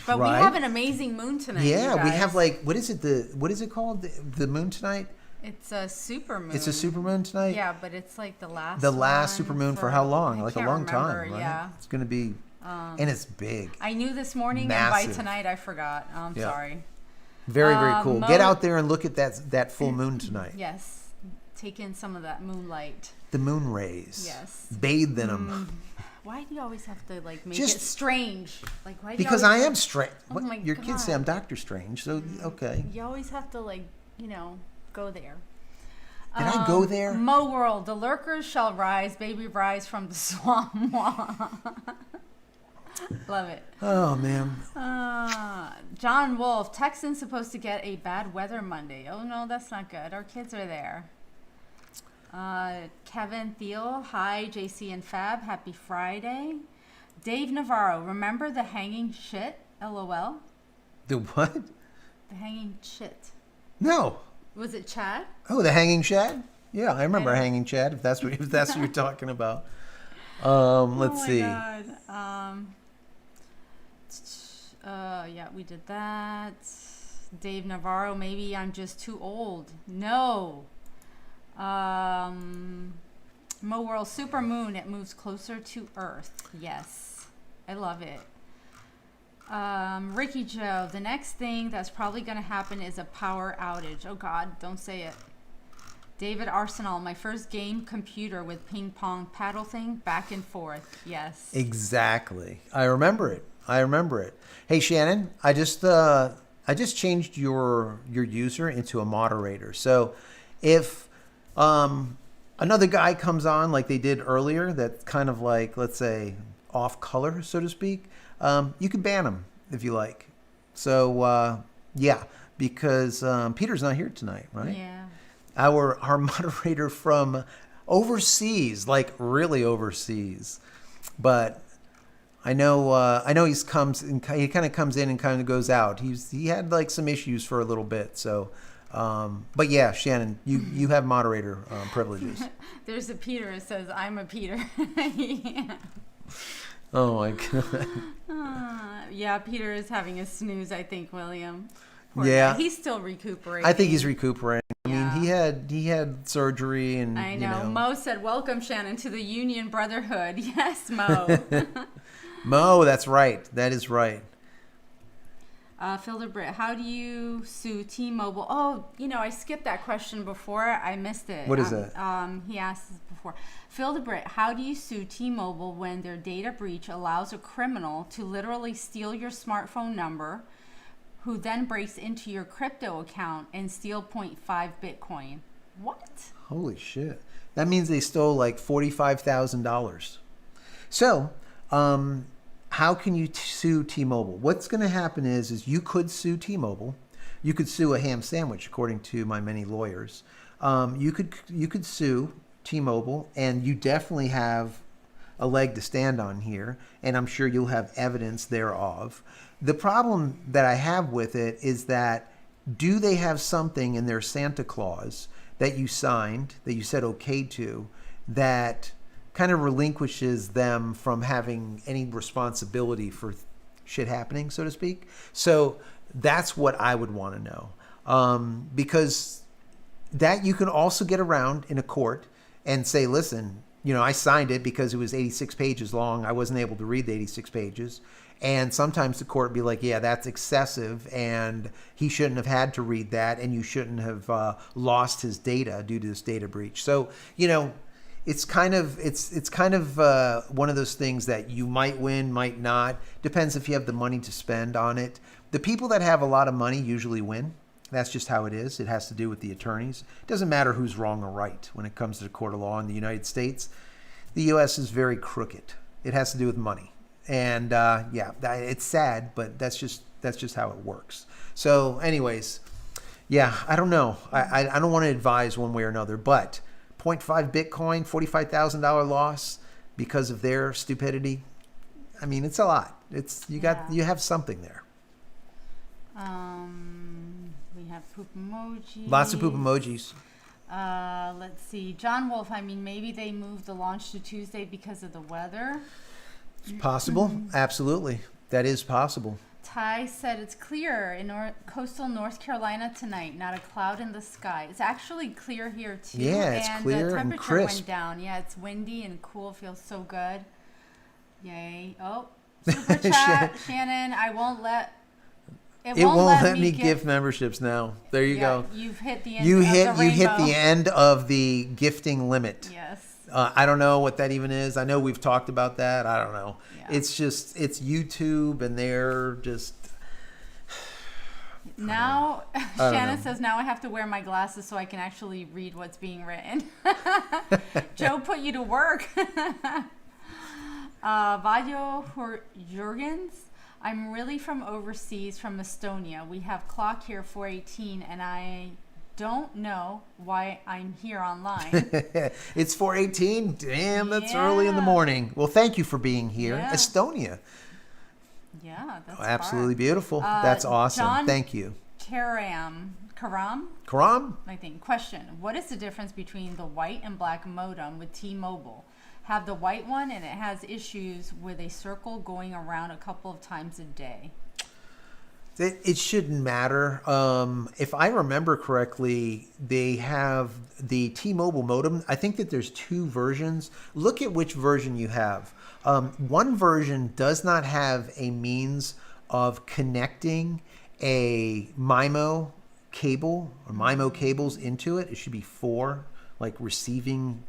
But right? We have an amazing moon tonight. Yeah, we have like, what is it called? The moon tonight? It's a supermoon. It's a supermoon tonight? Yeah, but it's like the last supermoon for how long? Like a long time, right? Yeah. It's going to be, and it's big. I knew this morning, massive. And by tonight I forgot. I'm sorry. Very, very cool. Get out there and look at that full moon tonight. Yes. Take in some of that moonlight. The moon rays. Yes. Bathe in them. Why do you always have to make it strange? Like why? Because I am strange. Oh my Your God. kids say I'm Dr. Strange, so okay. You always have to go there. Did I go there? Mo World, the lurkers shall rise, baby rise from the swamp. Love it. Oh man. John Wolf, Texans supposed to get a bad weather Monday. Oh no, that's not good. Our kids are there. Kevin Thiel, hi, JC and Fab, happy Friday. Dave Navarro, remember the hanging shit? LOL. The what? The hanging shit. No. Was it Chad? Oh, the hanging Chad? Yeah, I remember hanging Chad. If that's what you're talking about. Let's see. God. Yeah, we did that. Dave Navarro, maybe I'm just too old. No. Mo World, super moon, it moves closer to Earth. Yes, I love it. Ricky Joe, the next thing that's probably going to happen is a power outage. Oh God, don't say it. David Arsenal, my first game computer with ping pong paddle thing, back and forth. Yes. Exactly. I remember it. Hey Shannon, I just changed your user into a moderator. So if another guy comes on like they did earlier, that's kind of like, let's say, off color, so to speak, you can ban him if you like. So yeah, because Peter's not here tonight, right? Yeah. Our moderator from overseas, like really overseas, but I know he kind of comes in and kind of goes out. He had like some issues for a little bit, so. But yeah, Shannon, you have moderator privileges. There's a Peter that says, I'm a Peter. Yeah. Oh my God. Yeah, Peter is having a snooze, I think, William. Yeah. Guy. He's still recuperating. I think he's recuperating. Yeah. I mean, he had surgery and I know. You know. Mo said, welcome, Shannon, to the Union Brotherhood. Yes, Mo. Mo, that's right. That is right. Phil DeBritt, how do you sue T-Mobile? Oh, I skipped that question before. I missed it. What is that? He asked this before. Phil DeBritt, how do you sue T-Mobile when their data breach allows a criminal to literally steal your smartphone number, who then breaks into your crypto account and steal 0.5 Bitcoin? What? Holy shit. That means they stole like $45,000. So, how can you sue T-Mobile? What's going to happen is you could sue T-Mobile. You could sue a ham sandwich, according to my many lawyers. You could sue T-Mobile, and you definitely have a leg to stand on here, and I'm sure you'll have evidence thereof. The problem that I have with it is that, do they have something in their Santa Claus that you signed, that you said okay to, that kind of relinquishes them from having any responsibility for shit happening, so to speak? So that's what I would want to know. Because that you can also get around in a court and say, listen, I signed it because it was 86 pages long. I wasn't able to read the 86 pages. And sometimes the court be like, yeah, that's excessive, and he shouldn't have had to read that, and you shouldn't have lost his data due to this data breach. So, it's kind of one of those things that you might win, might not. Depends if you have the money to spend on it. The people that have a lot of money usually win. That's just how it is. It has to do with the attorneys. It doesn't matter who's wrong or right when it comes to the court of law in the United States. The U.S. is very crooked. It has to do with money. And it's sad, but that's just how it works. So anyways, yeah, I don't know. I don't want to advise one way or another, but 0.5 Bitcoin, $45,000 loss because of their stupidity. I mean, it's a lot. You have something there. We have poop emojis. Lots of poop emojis. Let's see. John Wolf, maybe they moved the launch to Tuesday because of the weather. It's possible. Absolutely. That is possible. Ty said it's clear in coastal North Carolina tonight. Not a cloud in the sky. It's actually clear here too. Yeah, it's clear and the temperature crisp. went down. Yeah, it's windy and cool. Feels so good. Yay. Oh, super chat. Shannon, It won't let me gift memberships now. There you go. You've hit the end you hit the end of the gifting limit. Yes. I don't know what that even is. I know we've talked about that. I don't know. Yeah. It's YouTube, and they're just... Now, Shannon says, now I have to wear my glasses so I can actually read what's being written. Joe put you to work. Vadio Jurgens, I'm really from overseas, from Estonia. We have clock here 4:18, and I don't know why I'm here online. It's 4:18. Damn, that's early in the morning. Well, thank you for being here. Yeah. Estonia. Yeah, that's absolutely beautiful. That's awesome. John Thank you. Karam? I think. Question. What is the difference between the white and black modem with T-Mobile? Have the white one, and it has issues with a circle going around a couple of times a day. It shouldn't matter. If I remember correctly, they have the T-Mobile modem. I think that there's two versions. Look at which version you have. One version does not have a means of connecting a MIMO cable or MIMO cables into it. It should be 4 receiving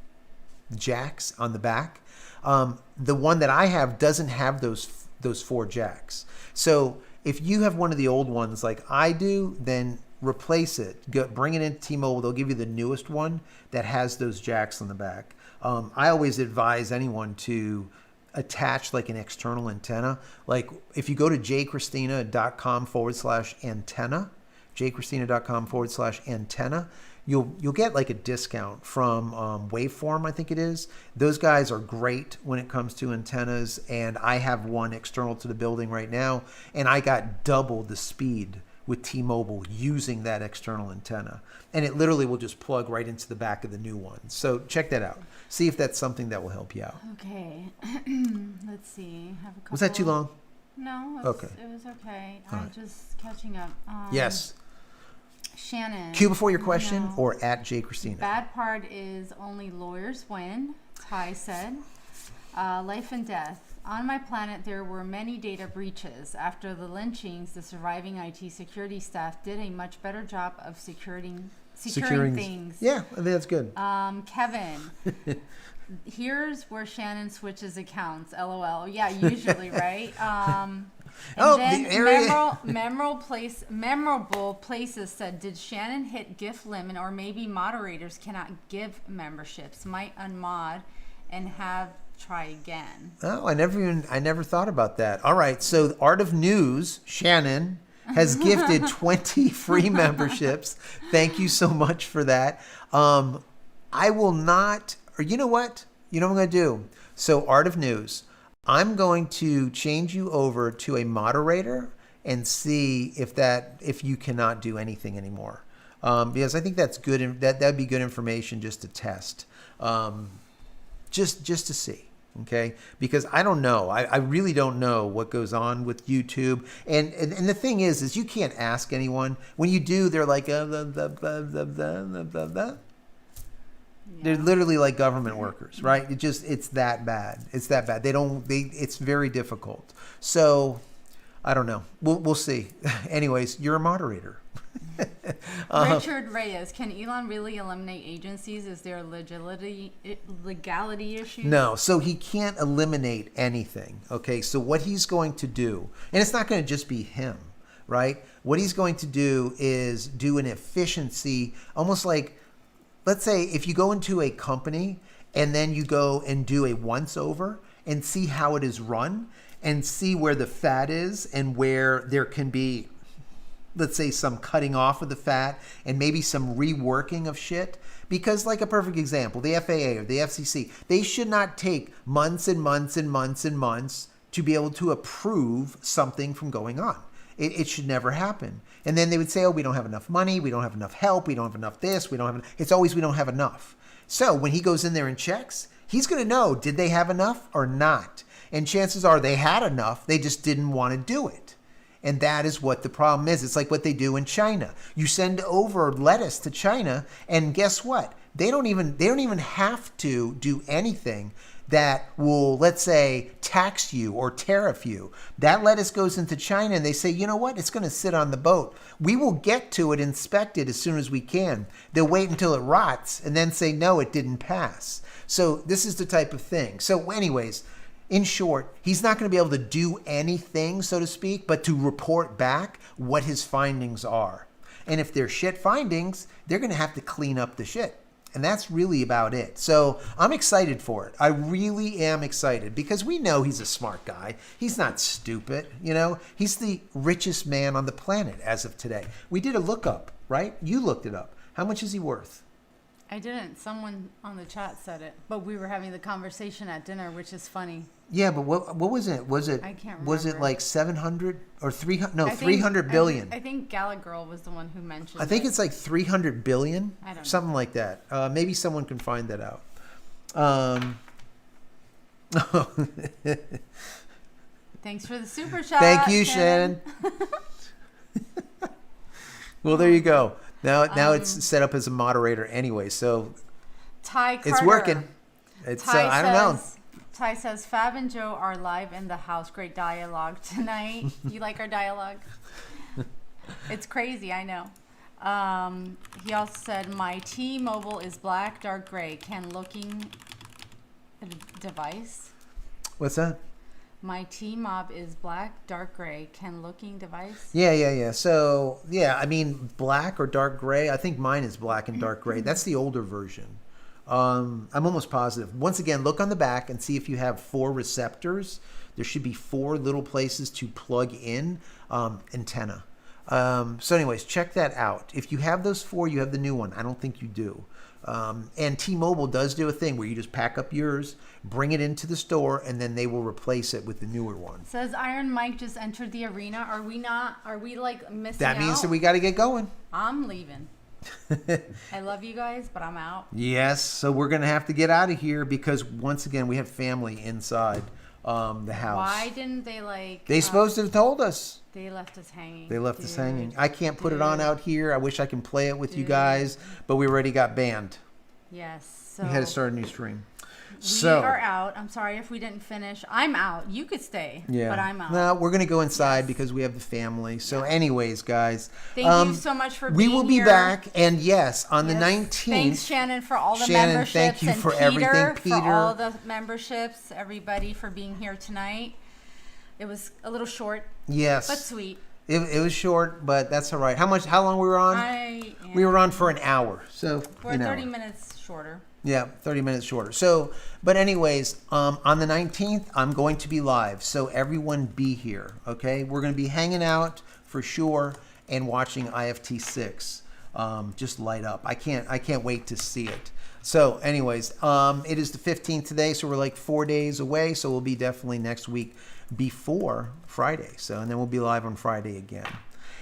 jacks on the back. The one that I have doesn't have those 4 jacks. So if you have one of the old ones like I do, then replace it. Bring it into T-Mobile. They'll give you the newest one that has those jacks on the back. I always advise anyone to attach an external antenna. If you go to JCristina.com/antenna, jcristina.com/antenna. You'll get like a discount from Waveform, I think it is. Those guys are great when it comes to antennas, and I have one external to the building right now, and I got double the speed with T-Mobile using that external antenna. And it literally will just plug right into the back of the new one. So check that out. See if that's something that will help you out. Okay. Let's see. Have a couple. Was that too long? No. Okay. It was okay. All I'm right. just catching up. Yes. Shannon. Cue before your question No. or at JCristina. Bad part is only lawyers win, Ty said. Life and death. On my planet, there were many data breaches. After the lynchings, the surviving IT security staff did a much better job of securing things. Yeah, I think that's good. Kevin, here's where Shannon switches accounts. LOL. Yeah, usually, right? And then the area. memorable places said, did Shannon hit gift limit, or maybe moderators cannot give memberships? Might unmod and have try again. Oh, I never thought about that. All right, so Art of News, Shannon has gifted 20 free memberships. Thank you so much for that. I will not, or you know what? You know what I'm going to do? So Art of News, I'm going to change you over to a moderator and see if you cannot do anything anymore. Because I think that's good. That'd be good information just to test, just to see. Okay, because I don't know. I really don't know what goes on with YouTube. And the thing is you can't ask anyone. When you do, they're like, They're literally like government workers, right? It's that bad. It's that bad. It's very difficult. So I don't know. We'll see. Anyways, you're a moderator. Richard Reyes, can Elon really eliminate agencies? Is there legality issues? No, so he can't eliminate anything. Okay, so what he's going to do, and it's not going to just be him, right? What he's going to do is do an efficiency, almost like, let's say if you go into a company and then you go and do a once over and see how it is run and see where the fat is and where there can be, let's say, some cutting off of the fat and maybe some reworking of shit. Because like a perfect example, the FAA or the FCC, they should not take months and months and months and months to be able to approve something from going on. It should never happen. And then they would say, oh, we don't have enough money, we don't have enough help, we don't have enough this, it's always we don't have enough. So when he goes in there and checks, he's going to know, did they have enough or not? And chances are they had enough, they just didn't want to do it. And that is what the problem is. It's like what they do in China. You send over lettuce to China, and guess what? They don't even have to do anything that will, let's say, tax you or tariff you. That lettuce goes into China, and they say, you know what? It's going to sit on the boat. We will get to it, inspect it as soon as we can. They'll wait until it rots and then say, no, it didn't pass. So this is the type of thing. So anyways, in short, he's not going to be able to do anything, so to speak, but to report back what his findings are. And if they're shit findings, they're going to have to clean up the shit. And that's really about it. So I'm excited for it. I really am excited because we know he's a smart guy. He's not stupid, you know. He's the richest man on the planet as of today. We did a lookup, right? You looked it up. How much is he worth? I didn't. Someone on the chat said it, but we were having the conversation at dinner, which is funny. Yeah, but what was it? I can't Was it remember. like 700 or 300? No, I think- 300 billion. I think Gallagher was the one who mentioned I think it. it's like 300 billion, I don't know. something like that. Maybe someone can find that out. Thanks for the super chat. Thank you, Shannon. Well, there you go. Now it's set up as a moderator anyway, so Ty Carter. it's working. It's I don't know. Ty says, Fab and Joe are live in the house. Great dialogue tonight. You like our dialogue? It's crazy, I know. He also said, my T-Mobile is black, dark gray. Can looking device? What's that? My T-Mob is black, dark gray. Can looking device? Yeah. So, yeah, I mean, black or dark gray. I think mine is black and dark gray. That's the older version. I'm almost positive. Once again, look on the back and see if you have 4 receptors. There should be 4 little places to plug in antenna. So anyways, check that out. If you have those 4, you have the new one. I don't think you do. And T-Mobile does do a thing where you just pack up yours, bring it into the store, and then they will replace it with the newer one. Says Iron Mike just entered the arena. Are we not? Are we like missing That means out? that we got to get going. I'm leaving. I love you guys, but I'm out. Yes, so we're going to have to get out of here because once again, we have family inside the house. Why didn't they like... They supposed to have told us. They left us hanging. They left us hanging. I can't put it on out here. I wish I can play it with you guys, but we already got banned. Yes. So We had to start a new stream. we are out. I'm sorry if we didn't finish. I'm out. You could stay, but I'm out. No, we're going to go inside because we have the family. So anyways, guys. Thank you so much for being here. We will be back. And yes, on the 19th. Thanks, Shannon, for all the Shannon, memberships. thank you and for Peter, everything, Peter. For all the memberships. Everybody for being here tonight. It was a little short. Yes. But sweet. It was short, but that's all right. How long we were on? We were on for an hour. So we're 30 minutes shorter. Yeah, 30 minutes shorter. So, but anyways, on the 19th, I'm going to be live. So everyone be here, okay? We're going to be hanging out for sure and watching IFT6 just light up. I can't wait to see it. So anyways, it is the 15th today, so we're like 4 days away. So we'll be definitely next week before Friday. So, and then we'll be live on Friday again.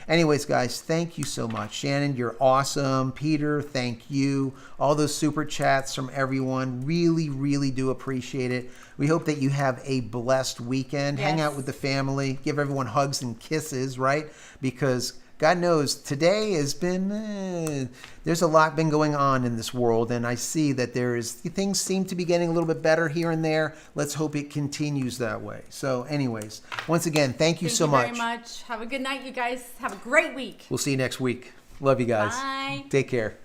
Anyways, guys, thank you so much. Shannon, you're awesome. Peter, thank you. All those super chats from everyone. Really, really do appreciate it. We hope that you have a blessed weekend. Yes. Hang out with the family. Give everyone hugs and kisses, right? Because God knows today has been, there's a lot been going on in this world. And I see that things seem to be getting a little bit better here and there. Let's hope it continues that way. So anyways, once again, thank you so much. Thank you very much. Have a good night, you guys. Have a great week. We'll see you next week. Love you guys. Bye. Take care.